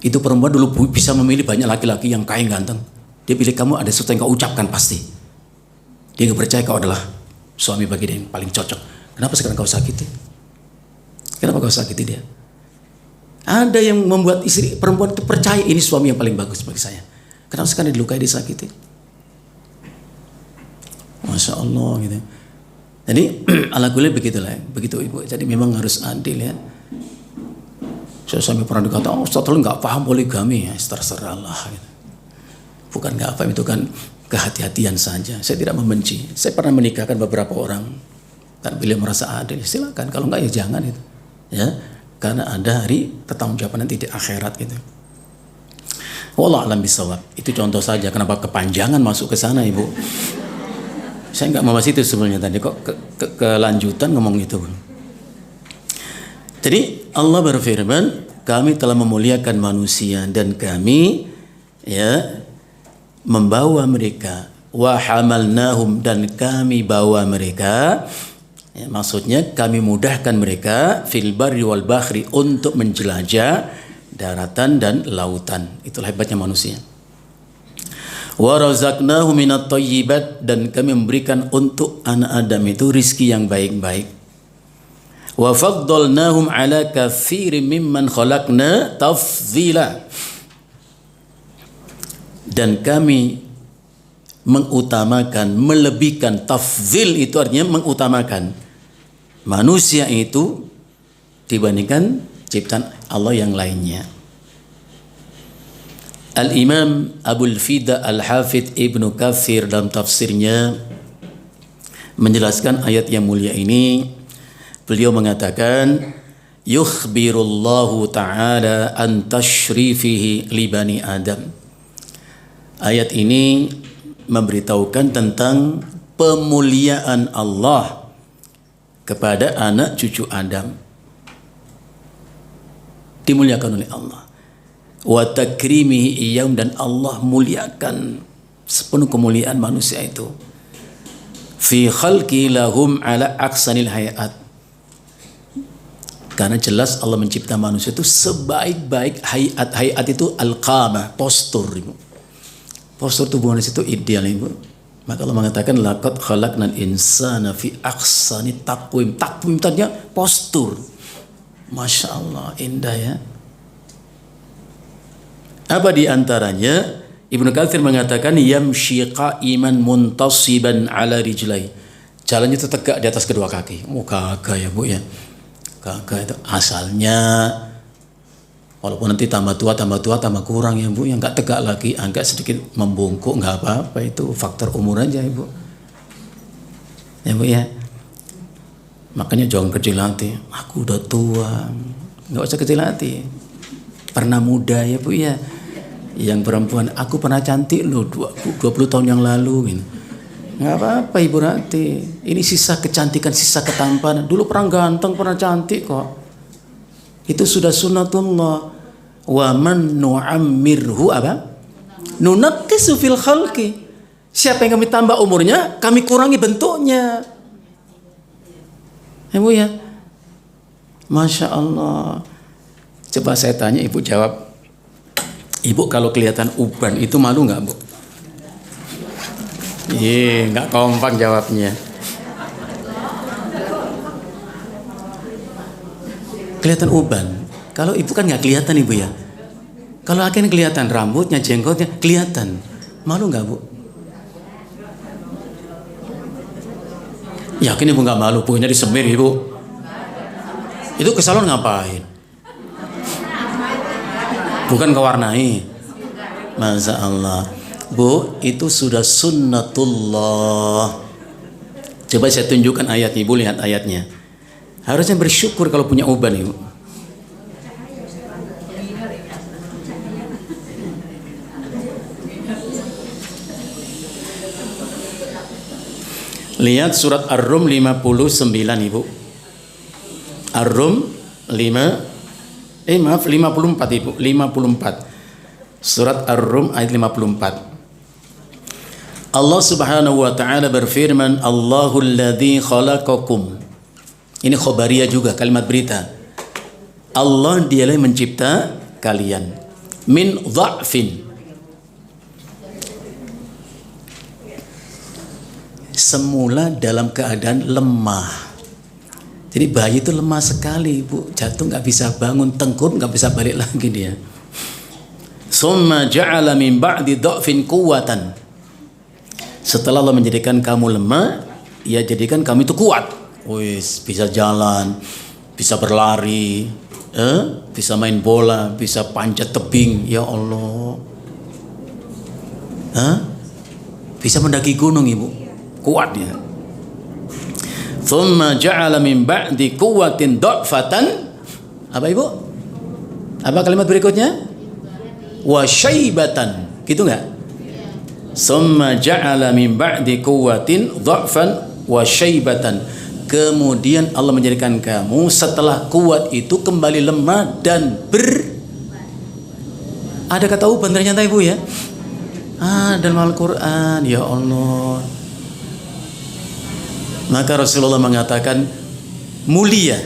Itu perempuan dulu bisa memilih banyak laki-laki yang kaya ganteng. Dia pilih kamu, ada sesuatu yang kau ucapkan pasti. Dia nggak percaya kau adalah suami bagi dia yang paling cocok. Kenapa sekarang kau sakiti? Kenapa kau sakiti dia? Ada yang membuat istri perempuan itu percaya ini suami yang paling bagus bagi saya. Kenapa sekarang dilukai, disakiti? Masya Allah gitu. Jadi ala kulli begitulah, begitu Ibu. Jadi memang harus adil ya. Saya sampai pernah dikata, oh Ustaz nggak paham poligami ya, terserah Allah. Gitu. Bukan nggak paham, itu kan kehati-hatian saja. Saya tidak membenci. Saya pernah menikahkan beberapa orang dan beliau merasa adil. Silakan, kalau nggak ya jangan itu. Ya, karena ada hari pertanggungjawaban nanti di akhirat gitu. Wallahu a'lam bishawab. Itu contoh saja. Kenapa kepanjangan masuk ke sana, Ibu? Saya nggak membahas itu sebenarnya tadi, kok kelanjutan ngomong itu. Jadi Allah berfirman, kami telah memuliakan manusia dan kami ya membawa mereka, wa hamalnahum, dan kami bawa mereka, ya, maksudnya kami mudahkan mereka fil barri wal bahri, untuk menjelajah daratan dan lautan. Itulah hebatnya manusia. Wa razaqnahu minat thayyibat, dan kami memberikan untuk anak Adam itu rizki yang baik-baik. Wa faddalnahum ala katsirin mimman khalaqna tafdhila, dan kami mengutamakan, melebihkan. Tafdhil itu artinya mengutamakan manusia itu dibandingkan ciptaan Allah yang lainnya. Al-Imam Abul Fida Al-Hafidh Ibnu Katsir dalam tafsirnya menjelaskan ayat yang mulia ini. Beliau mengatakan, yukhbirullahu ta'ala an tashrifihi li bani Adam. Ayat ini memberitahukan tentang pemuliaan Allah kepada anak cucu Adam. Dimuliakan oleh Allah. Wa takrimihi iyam, dan Allah muliakan sepenuh kemuliaan manusia itu. Fi khalqi lahum ala aksanil hayat. Karena jelas Allah mencipta manusia itu sebaik-baik hayat. Hayat itu al-qamah, postur. Postur tubuh manusia itu ideal, Ibu. Maka Allah mengatakan laqad khalaqnal insana fi ahsani taqwim. Taqwim tadinya postur. Masya Allah, indah ya. Apa di antaranya? Ibnu Katsir mengatakan yamshi qa'iman muntasiban ala rijlai. Jalannya itu tegak di atas kedua kaki. Oh, kagak ya, Bu ya. Kagak itu asalnya. Walaupun nanti tambah tua tambah kurang ya, Bu. Yang enggak tegak lagi, agak sedikit membungkuk, enggak apa-apa, itu faktor umur aja, Ibu. Ya, Bu ya. Makanya jangan kecil hati. Aku udah tua. Enggak usah kecil hati. Pernah muda ya, Bu ya. Yang perempuan, aku pernah cantik loh 20 tahun yang lalu gitu. Nggak apa-apa Ibu Rati. Ini sisa kecantikan, sisa ketampanan. Dulu pernah ganteng, pernah cantik kok. Itu sudah sunnatullah. Wa man nu'ammirhu apa? Nunaqqisu fil khalqi. Siapa yang kami tambah umurnya, kami kurangi bentuknya. Ibu ya. Masya Allah. Coba saya tanya, Ibu jawab. Ibu kalau kelihatan uban itu malu nggak, Bu? Iya, nggak kompak jawabnya. Kelihatan uban. Kalau ibu kan nggak kelihatan, Ibu ya. Kalau akhirnya kelihatan rambutnya, jenggotnya kelihatan. Malu nggak, Bu? Yakin Ibu nggak malu? Punya disemir, Ibu. Itu ke salon ngapain? Bukan kewarnai. Masya Allah. Bu, itu sudah sunnatullah. Coba saya tunjukkan ayatnya, Ibu lihat ayatnya. Harusnya bersyukur kalau punya uban, Ibu. Lihat surat Ar-Rum 59, Ibu. Ar-Rum 54, Ibu. 54. Surat Ar-Rum ayat 54. Allah Subhanahu wa taala berfirman, Allahul ladzi khalaqakum. Ini khobariyah juga, kalimat berita. Allah dialah yang mencipta kalian. Min dha'fin. Semula dalam keadaan lemah. Jadi bayi itu lemah sekali, Bu. Jatuh nggak bisa bangun, tengkur nggak bisa balik lagi dia. Summa ja'ala min ba'di dha'fin quwwatan. Setelah Allah menjadikan kamu lemah, Ia jadikan kamu itu kuat. Wis, bisa jalan, bisa berlari, bisa main bola, bisa panjat tebing. Ya Allah. Bisa mendaki gunung, Ibu. Kuat ya. Thumma ja'ala min ba'di quwwatin dha'fatan. Apa, Ibu? Apa kalimat berikutnya? Wa syaibatan. Gitu enggak? Thumma ja'ala min ba'di quwwatin dha'fan wa syaibatan. Kemudian Allah menjadikan kamu setelah kuat itu kembali lemah dan ada kata uban ternyata, Ibu ya. Dalam Al-Quran, ya Allah. Maka Rasulullah mengatakan, mulia,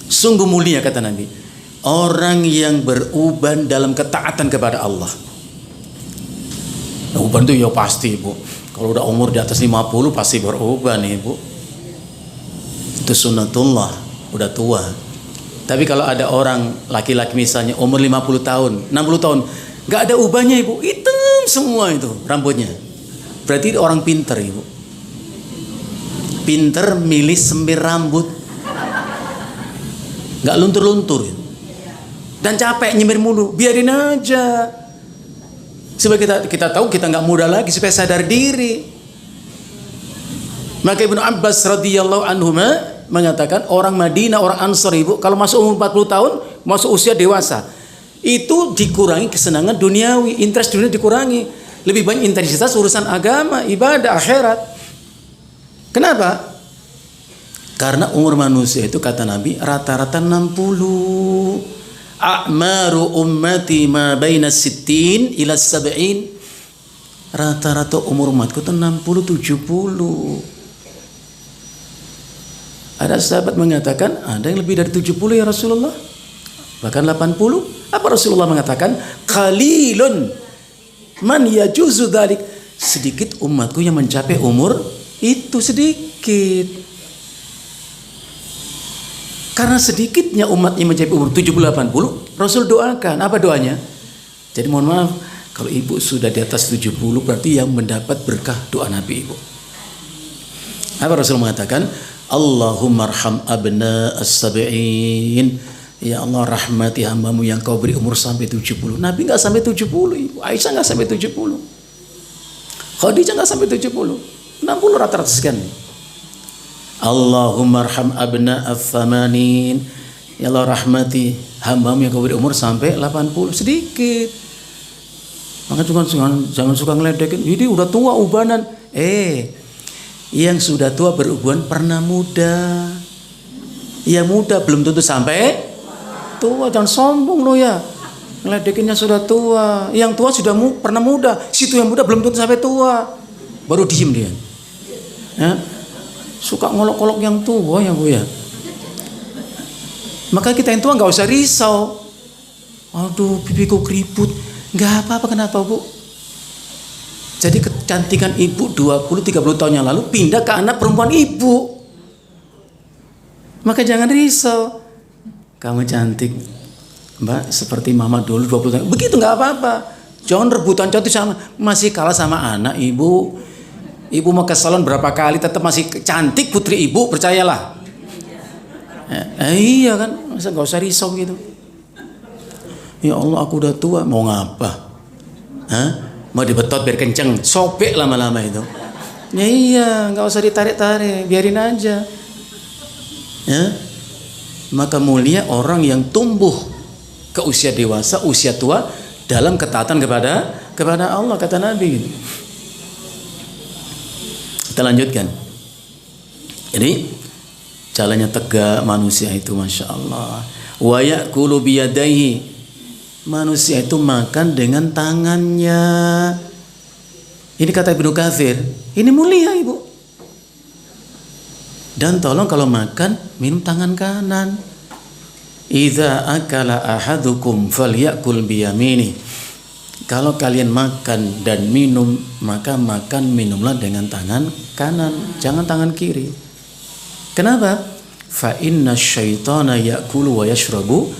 sungguh mulia kata Nabi, orang yang beruban dalam ketaatan kepada Allah. Nah, uban itu ya pasti, Ibu. Kalau udah umur di atas 50 pasti beruban, Ibu. Itu sunnatullah, udah tua. Tapi kalau ada orang laki-laki misalnya umur 50 tahun, 60 tahun, nggak ada ubannya, Ibu, hitam semua itu rambutnya. Berarti orang pinter, Ibu. Pinter milih semir rambut, nggak luntur-luntur dan capek nyemir mulu, biarin aja. Supaya kita tahu kita nggak muda lagi, supaya sadar diri. Maka Ibnu Abbas radhiyallahu anhu mengatakan orang Madinah, orang Ansor, Ibu, kalau masuk umur 40 tahun, masuk usia dewasa, itu dikurangi kesenangan duniawi, interest dunia dikurangi, lebih banyak intensitas urusan agama, ibadah, akhirat. Kenapa? Karena umur manusia itu kata Nabi rata-rata 60. A'maru ummati ma baina 60 ila 70. Rata-rata umur umatku itu 60-70. Ada sahabat mengatakan ada yang lebih dari 70 ya Rasulullah, bahkan 80. Apa Rasulullah mengatakan? Qalilun man yajuzu dzalik. Sedikit umatku yang mencapai umur itu, sedikit. Karena sedikitnya umat yang mencapai umur 70-80, Rasul doakan. Apa doanya? Jadi mohon maaf, kalau ibu sudah di atas 70 berarti yang mendapat berkah doa Nabi, Ibu. Apa Rasul mengatakan? Allahumma arham abna as-sabi'in. Ya Allah, rahmati hambamu yang kau beri umur sampai 70. Nabi nggak sampai 70, Ibu. Aisyah nggak sampai 70. Khadijah nggak sampai 70. 60 rata-rata sekian. Allahumma arham abna as-thamanin. Ya Allah, rahmati hambamu yang kau beri umur sampai 80. Sedikit. Maka jangan suka ngeledekin. Ini udah tua ubanan. Yang sudah tua beruban pernah muda. Yang muda belum tentu sampai tua. Jangan sombong lo ya. Ngeledekinnya sudah tua. Yang tua sudah pernah muda. Situ yang muda belum tentu sampai tua. Baru diem dia. Ya. Suka ngolok-ngolok yang tua ya, Bu ya. Maka kita yang tua nggak usah risau. Aduh, pipiku keriput. Nggak apa-apa, kenapa Bu? Jadi kecantikan ibu 20-30 tahun yang lalu pindah ke anak perempuan ibu. Maka jangan risau. Kamu cantik, Mbak, seperti mama dulu 20 tahun. Begitu nggak apa-apa. Jangan rebutan cantik sama, masih kalah sama anak ibu. Ibu mau ke salon berapa kali tetap masih cantik putri ibu, percayalah. Iya kan, masa nggak usah risau gitu. Ya Allah, aku udah tua, mau ngapa? Hah? Mau dibetot biar kenceng, sobek lama-lama itu. Ya iya, nggak usah ditarik-tarik, biarin aja. Ya, maka mulia orang yang tumbuh ke usia dewasa, usia tua dalam ketaatan kepada Allah, kata Nabi. Kita lanjutkan. Jadi jalannya tegak manusia itu, masya Allah. Wa ya'kulu biyadaihi, manusia itu makan dengan tangannya. Ini kata Ibnu Katsir, ini mulia ibu. Dan tolong kalau makan minum tangan kanan. Idza akala ahadukum falyakul biyamini. Kalau kalian makan dan minum, maka makan minumlah dengan tangan kanan, jangan tangan kiri. Kenapa? Fa inna syaitana ya'kulu wa yashrabu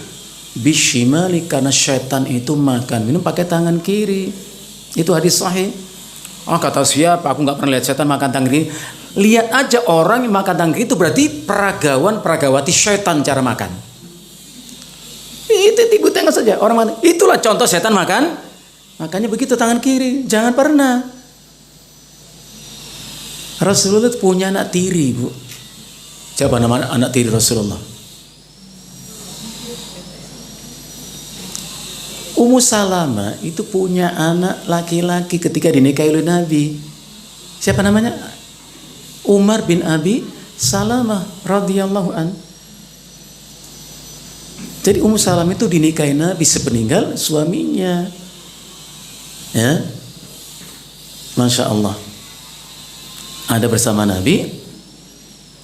bishimali, karena syaitan itu makan minum pakai tangan kiri. Itu hadis sahih. Oh, kata siapa? Aku nggak pernah lihat setan makan tangan kiri. Lihat aja orang yang makan tangan kiri itu berarti peragawati syaitan cara makan. Itu ibu tengok saja orang makan. Itulah contoh setan makan. Makanya begitu tangan kiri. Jangan pernah. Rasulullah punya anak tiri, Bu. Siapa nama anak tiri Rasulullah? Ummu Salamah itu punya anak laki-laki ketika dinikahi oleh Nabi. Siapa namanya? Umar bin Abi Salamah radhiyallahu an. Jadi Ummu Salamah itu dinikahi Nabi sepeninggal suaminya. Ya, masya Allah. Ada bersama Nabi,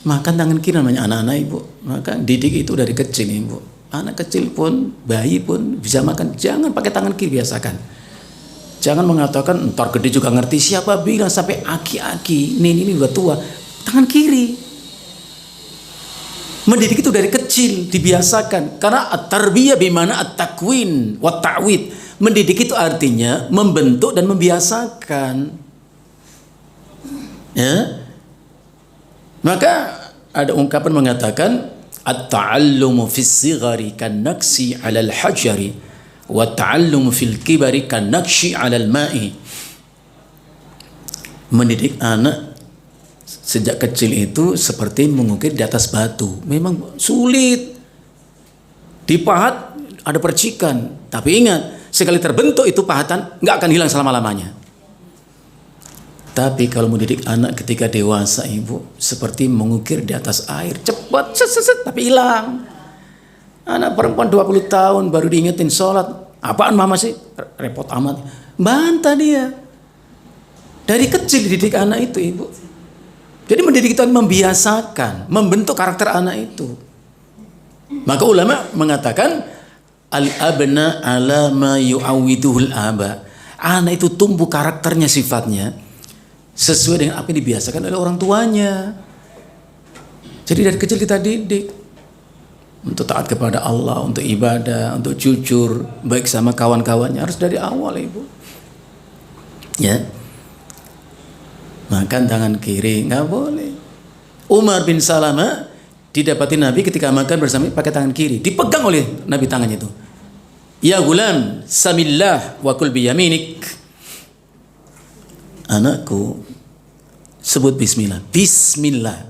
makan tangan kiri, namanya anak-anak ibu. Maka didik itu dari kecil ibu. Anak kecil pun, bayi pun bisa makan. Jangan pakai tangan kiri, biasakan. Jangan mengatakan ntar gede juga ngerti. Siapa bilang sampai aki-aki, ini udah tua, tangan kiri. Mendidik itu dari kecil dibiasakan. Karena at-tarbiyah bimana at-takwin wa ta'wid. Mendidik itu artinya membentuk dan membiasakan. Ya. Maka ada ungkapan mengatakan at-ta'allumu fis sighari kan-naksi 'alal hajari wa ta'allumu fil kibari kan-nakshi 'alal ma'i. Mendidik anak sejak kecil itu seperti mengukir di atas batu. Memang sulit. Dipahat ada percikan, tapi ingat, sekali terbentuk itu pahatan nggak akan hilang selama-lamanya. Tapi kalau mendidik anak ketika dewasa ibu, seperti mengukir di atas air, cepat, set, tapi hilang. Anak perempuan 20 tahun baru diingetin sholat, apaan mama sih? Repot amat. Bantah dia. Dari kecil dididik anak itu ibu. Jadi mendidik itu membiasakan, membentuk karakter anak itu. Maka ulama mengatakan al-abna ala ma yu'awwiduhul aba. Anak itu tumbuh karakternya, sifatnya sesuai dengan apa yang dibiasakan oleh orang tuanya. Jadi dari kecil kita didik untuk taat kepada Allah, untuk ibadah, untuk jujur, baik sama kawan-kawannya, harus dari awal ibu. Ya. Makan tangan kiri nggak boleh. Umar bin Salamah didapati Nabi ketika makan bersama pakai tangan kiri, dipegang oleh Nabi tangannya itu. Ya gulam, samillah wa kul biyaminik. Anakku, sebut bismillah. Bismillah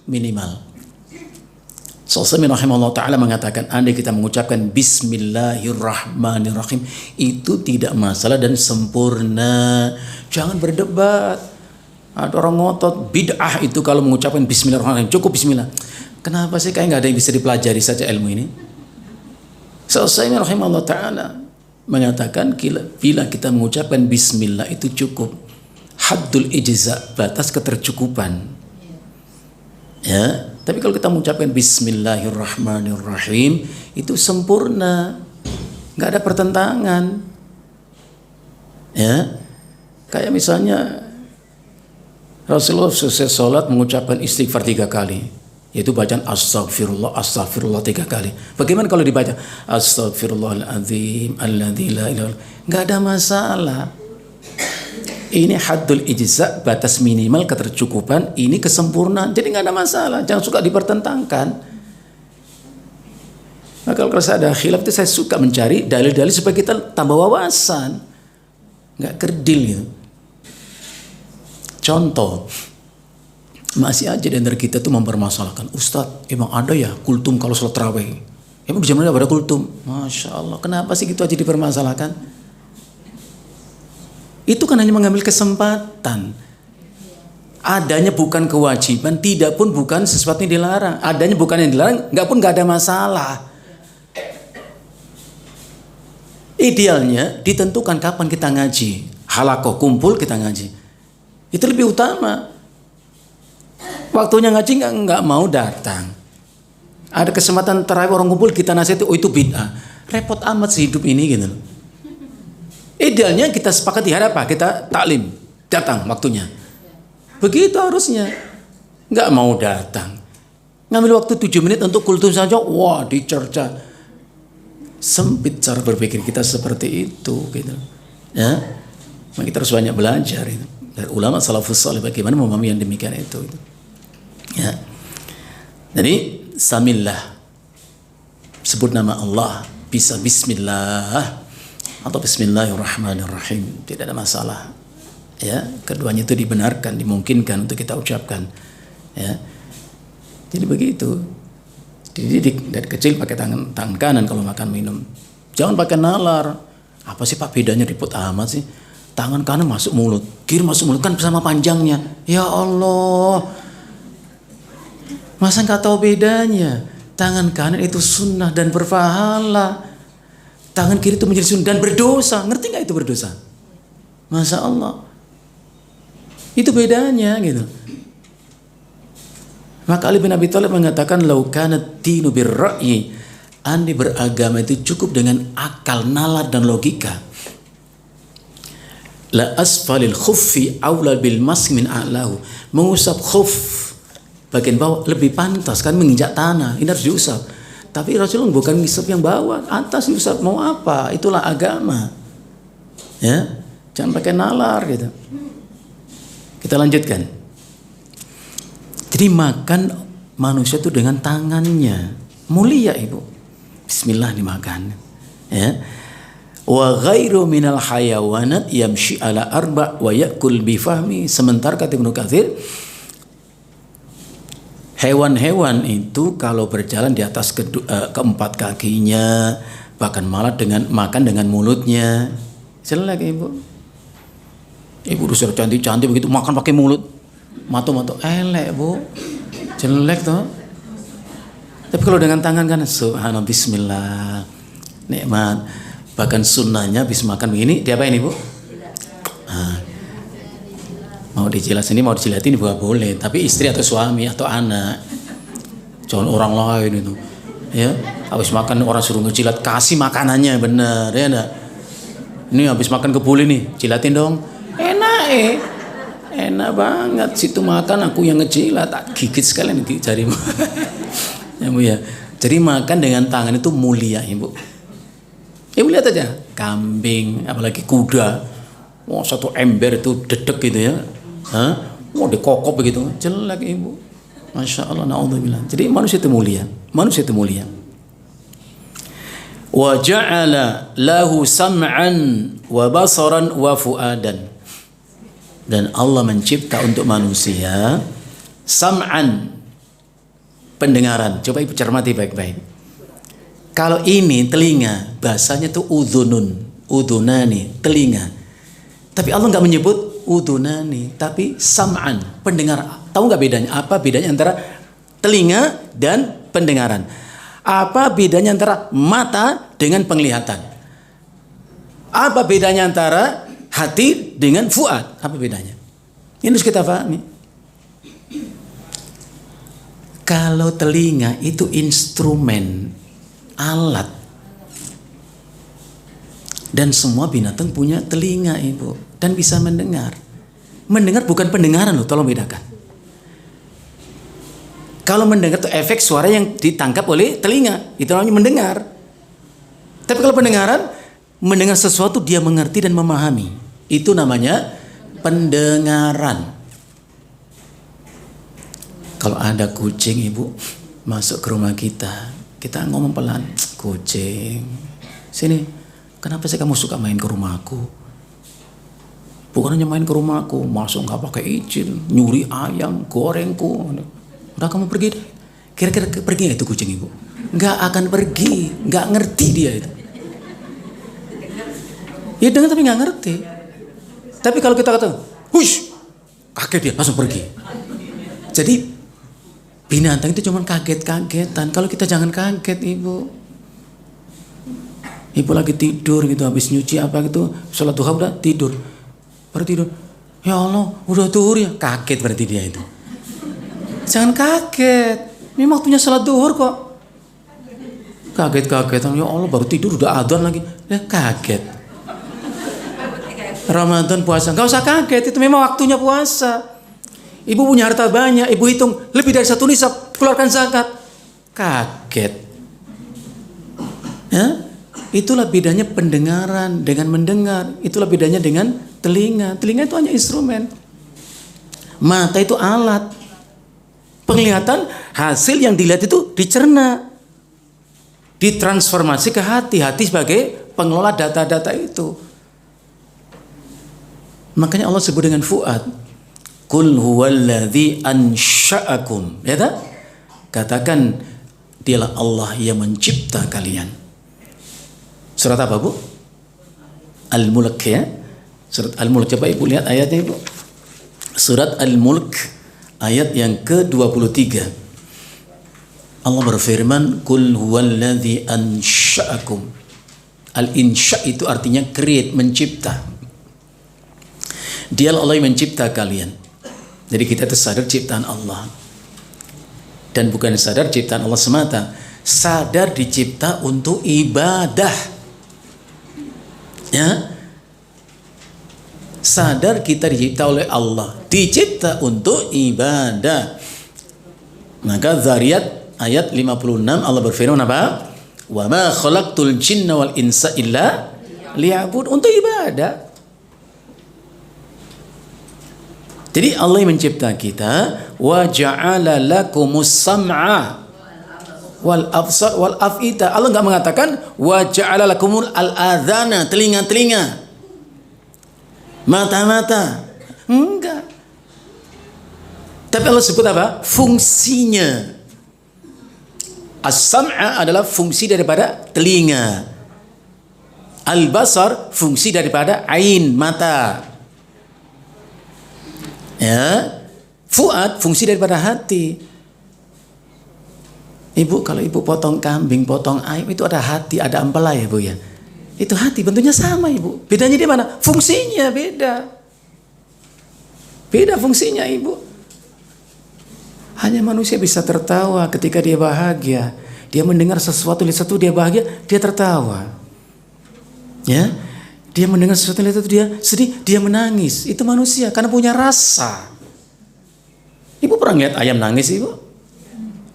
minimal. Syafi'i rahimahullah ta'ala mengatakan, andai kita mengucapkan bismillahirrahmanirrahim, itu tidak masalah dan sempurna. Jangan berdebat. Ada orang ngotot bid'ah itu kalau mengucapkan bismillahirrahmanirrahim, cukup bismillah. Kenapa sih kayak nggak ada yang bisa dipelajari saja ilmu ini? Syafi'i rahimahullah ta'ala mengatakan, bila kita mengucapkan bismillah itu cukup. Haddul ijza, batas ketercukupan. Ya, tapi kalau kita mengucapkan bismillahirrahmanirrahim itu sempurna. nggak ada pertentangan. Ya, kayak misalnya Rasulullah selesai sholat mengucapkan istighfar 3 kali, yaitu bacaan astagfirullah, astagfirullah 3 kali. Bagaimana kalau dibaca astagfirullahaladzim alladzi la ilaha, nggak ada masalah. Ini haddul ijza, batas minimal ketercukupan, ini kesempurnaan, jadi nggak ada masalah. Jangan suka dipertentangkan. Nah, kalau saya ada khilaf itu saya suka mencari dalil-dalil supaya kita tambah wawasan, nggak kerdil gitu. Contoh, masih aja di antara kita tuh mempermasalahkan, Ustadz, emang ada ya kultum kalau sholat tarawih? Emang di zaman ada kultum? Masya Allah, kenapa sih gitu aja dipermasalahkan? Itu kan hanya mengambil kesempatan. Adanya bukan kewajiban, tidak pun bukan sesuatu yang dilarang. Adanya bukan yang dilarang, nggak ada masalah. Idealnya ditentukan kapan kita ngaji. Halakoh, kumpul kita ngaji. Itu lebih utama. Waktunya ngaji nggak mau datang. Ada kesempatan tarawih orang kumpul kita nasihati, oh itu bid'ah. Repot amat sih hidup ini gitu. Idealnya kita sepakati hari apa? Kita taklim, datang waktunya. Begitu harusnya. Nggak mau datang. Ngambil waktu 7 menit untuk kultum saja, wah dicerca. Sempit cara berpikir kita seperti itu gitu. Ya. Kita harus banyak belajar itu. Dari ulama salafus salih bagaimana memahami yang demikian itu. Ya. Jadi samillah, sebut nama Allah, bisa bismillah atau bismillahirrahmanirrahim, tidak ada masalah. Ya, keduanya itu dibenarkan, dimungkinkan untuk kita ucapkan. Ya. Jadi begitu. Dididik dari kecil pakai tangan kanan kalau makan minum. Jangan pakai nalar. Apa sih Pak bedanya, ribut amat sih? Tangan kanan masuk mulut, kiri masuk mulut, kan sama panjangnya. Ya Allah, masa nggak tahu bedanya? Tangan kanan itu sunnah dan berpahala, tangan kiri itu menjadi sunnah dan berdosa. Ngerti nggak itu berdosa? Masya Allah, itu bedanya gitu. Maka Ali bin Abi Thalib mengatakan, "Lau kanat dinu birra'yi," andai beragama itu cukup dengan akal, nalar dan logika, la asfalil khuffi aula bil mask min a'lahu. Mengusap khuf bagian bawah lebih pantas kan menginjak tanah, ini harus diusap. Tapi Rasulullah bukan ngisap yang bawah, atas diusap, mau apa? Itulah agama. Ya, jangan pakai nalar gitu. Kita lanjutkan. Jadi makan manusia itu dengan tangannya, mulia Ibu. Bismillah dimakan. Ya. Wa ghairu minal hayawanat yamshi ala arba' wa yakul bifahmi. Sementara kata Ibnu Katsir, hewan-hewan itu kalau berjalan di atas keempat kakinya, bahkan malah dengan makan dengan mulutnya. Jelek Ibu. Ibu udah cantik-cantik begitu makan pakai mulut. Mato-mato elek Bu. Jelek tuh. Tapi kalau dengan tangan kan subhanallah, bismillah, nikmat. Bahkan sunnahnya bisa makan begini, diapain Ibu? Nah, mau dijilat sini, mau dijilatin juga boleh, tapi istri atau suami atau anak, jangan orang lain itu. Ya, habis makan orang suruh ngejilat, kasih makanannya bener, ya enggak? Ini habis makan kebuli nih, jilatin dong. Enak banget, situ makan aku yang ngejilat, tak gigit sekalian di jarimu. Ya Bu ya. Jadi makan dengan tangan itu mulia Ibu. Ibu lihat aja, kambing, apalagi kuda, satu ember itu dedek gitu ya, dikokop begitu, jelek Ibu. Masya Allah, naudzubillah. Jadi manusia itu mulia, manusia itu mulia. Wa ja'ala lahu sam'an wa basaran wa fuadan. Dan Allah mencipta untuk manusia sam'an, pendengaran. Coba Ibu cermati baik-baik. Kalau ini telinga, bahasanya tuh udunani, telinga. Tapi Allah nggak menyebut udunani, tapi sam'an, pendengar. Tahu nggak bedanya? Apa bedanya antara telinga dan pendengaran? Apa bedanya antara mata dengan penglihatan? Apa bedanya antara hati dengan fuad? Apa bedanya? Ini harus kita pahami. Kalau telinga itu instrumen, alat. Dan semua binatang punya telinga, Ibu, dan bisa mendengar. Mendengar bukan pendengaran loh, tolong bedakan. Kalau mendengar itu efek suara yang ditangkap oleh telinga, itu namanya mendengar. Tapi kalau pendengaran, mendengar sesuatu dia mengerti dan memahami, itu namanya pendengaran. Kalau ada kucing, Ibu, masuk ke rumah kita ngomong pelan, kucing, sini, kenapa sih kamu suka main ke rumahku? Bukan hanya main ke rumahku, masuk nggak pakai izin, nyuri ayam, gorengku. Udah kamu pergi deh. Kira-kira pergi nggak itu kucing, Ibu? Nggak akan pergi, nggak ngerti dia itu. Ya dengar tapi nggak ngerti. Tapi kalau kita kata, hush, kaget dia langsung pergi. Jadi binatang itu cuma kaget-kagetan. Kalau kita jangan kaget, Ibu. Ibu lagi tidur gitu, habis nyuci apa gitu, sholat duha udah tidur. Baru tidur. Ya Allah, udah duhur ya. Kaget berarti dia itu. Jangan kaget. Ini waktunya sholat duhur kok. Kaget-kagetan. Ya Allah, baru tidur udah adzan lagi. Ya kaget. Ramadan puasa. Gak usah kaget, itu memang waktunya puasa. Ibu punya harta banyak, ibu hitung lebih dari 1 nisab, keluarkan zakat. Kaget. Ya? Itulah bedanya pendengaran dengan mendengar. Itulah bedanya dengan telinga. Telinga itu hanya instrumen. Mata itu alat. Penglihatan, hasil yang dilihat itu dicerna. Ditransformasi ke hati. Hati sebagai pengelola data-data itu. Makanya Allah sebut dengan fuad. Qul huwallazi ansha'akum. Ya tak? Katakan, dialah Allah yang mencipta kalian. Surat apa, Bu? Al-Mulk, ya. Surat Al-Mulk, coba Ibu lihat ayatnya, Ibu. Surat Al-Mulk ayat yang ke-23. Allah berfirman, Qul huwallazi ansha'akum. Al-insya' itu artinya create, mencipta. Dialah Allah yang mencipta kalian. Jadi kita itu sadar ciptaan Allah. Dan bukan sadar ciptaan Allah semata. Sadar dicipta untuk ibadah. Ya. Sadar kita dicipta oleh Allah. Dicipta untuk ibadah. Maka Zariyat ayat 56 Allah berfirman apa? Wa ma khalaqtul jinna wal insa illa liya'bud. Untuk ibadah. Jadi Allah yang mencipta kita, wa ja'ala lakumus sam'a wal absar wal af'ida. Allah enggak mengatakan wa ja'ala lakumul al-adhana, telinga-telinga, mata-mata. Enggak. Tapi Allah sebut apa? Fungsinya. As-sam'a adalah fungsi daripada telinga. Al-basar fungsi daripada ain, mata. Ya, fuad fungsi daripada hati. Ibu, kalau ibu potong kambing, potong ayam, itu ada hati, ada ampelai ya, Bu ya. Itu hati, bentuknya sama, Ibu. Bedanya di mana? Fungsinya beda. Beda fungsinya, Ibu. Hanya manusia bisa tertawa ketika dia bahagia. Dia mendengar sesuatu, lihat sesuatu, dia bahagia, dia tertawa. Ya. Dia mendengar sesuatu itu dia sedih, dia menangis. Itu manusia karena punya rasa. Ibu pernah lihat ayam nangis, Ibu?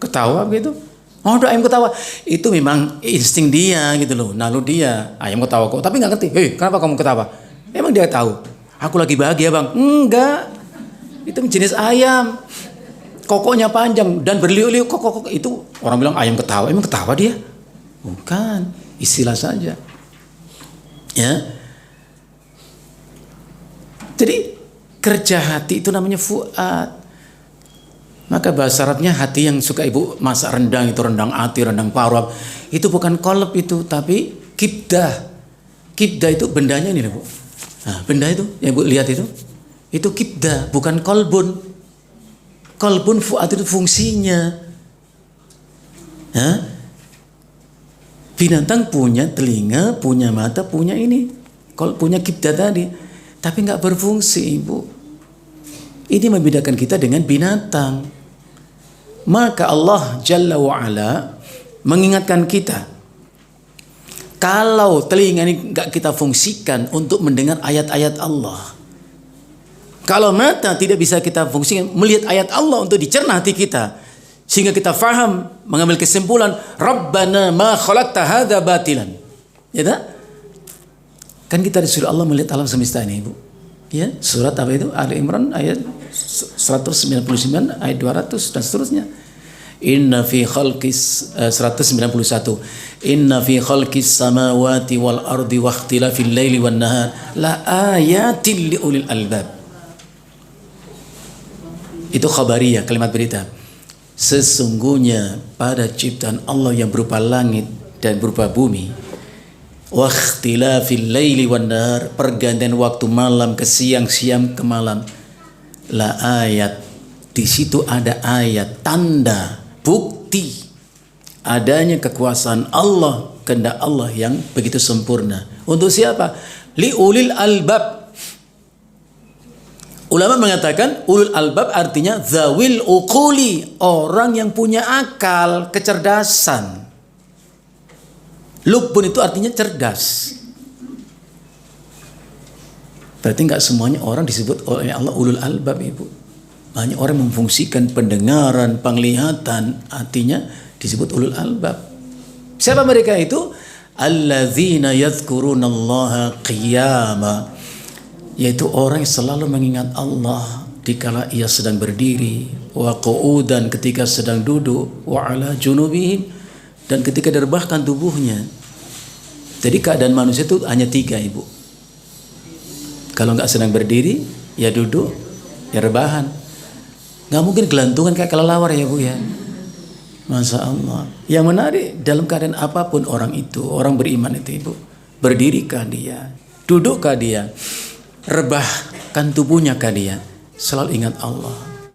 Ketawa begitu? Oh, ada ayam ketawa. Itu memang insting dia gitu loh. Lalu dia ayam ketawa kok, tapi nggak ngerti. Hei, kenapa kamu ketawa? Emang dia tahu? Aku lagi bahagia, Bang. Enggak. Itu jenis ayam. Kokoknya panjang dan berliu-liu kok. Itu orang bilang ayam ketawa. Emang ketawa dia? Bukan. Istilah saja. Ya. Jadi kerja hati itu namanya fuad. Maka bahasa Arabnya hati yang suka ibu masak rendang itu rendang ati, rendang paru. Itu bukan kolb itu, tapi kibdah. Kibdah itu bendanya ini, Bu. Nah, benda itu yang ibu lihat itu kibdah, bukan kolbun. Kolbun fuad itu fungsinya. Hah? Binatang punya telinga, punya mata, punya ini. Kalau punya kibdah tadi. Tapi nggak berfungsi, Ibu. Ini membedakan kita dengan binatang. Maka Allah Jalla wa'ala mengingatkan kita. Kalau telinga ini nggak kita fungsikan untuk mendengar ayat-ayat Allah, kalau mata tidak bisa kita fungsikan melihat ayat Allah untuk dicerna hati kita, sehingga kita faham, mengambil kesimpulan, Rabbana ma khalaqta hadza batilan. Ya tak? Kan kita disuruh Allah melihat alam semesta ini, Ibu. Ya, surat apa itu? Ali Imran ayat 199, ayat 200 dan seterusnya. Inna fi khalqis 191. Inna fi khalqis samawati wal ardi wa ikhtilafil laili wan nahar la ayatin li ulil albab. Itu khabariyah, kalimat berita. Sesungguhnya pada ciptaan Allah yang berupa langit dan berupa bumi, wa ikhtilafil laili wan nahar, pergantian waktu malam ke siang, siang ke malam, la ayat, di situ ada ayat, tanda, bukti adanya kekuasaan Allah, kehendak Allah yang begitu sempurna. Untuk siapa? Li ulil albab. Ulama mengatakan ulul albab artinya zawil uquli, orang yang punya akal, kecerdasan. Lubun itu artinya cerdas. Berarti enggak semuanya orang disebut oleh Allah ulul albab, Ibu. Banyak orang memfungsikan pendengaran, penglihatan, artinya disebut ulul albab. Siapa mereka itu? Alladzina yadhkurunallaha qiyama, yaitu orang yang selalu mengingat Allah dikala ia sedang berdiri, wa qu'udan, ketika sedang duduk, wa ala junubihim, dan ketika direbahkan tubuhnya. Jadi keadaan manusia itu hanya 3, Ibu. Kalau nggak sedang berdiri, ya duduk, ya rebahan. Nggak mungkin gelantungan kayak kelelawar, ya Bu ya. Masya Allah. Yang menarik, dalam keadaan apapun orang itu, orang beriman itu, Ibu, berdirikah dia, dudukkah dia, rebahkan tubuhnya kah dia, selalu ingat Allah.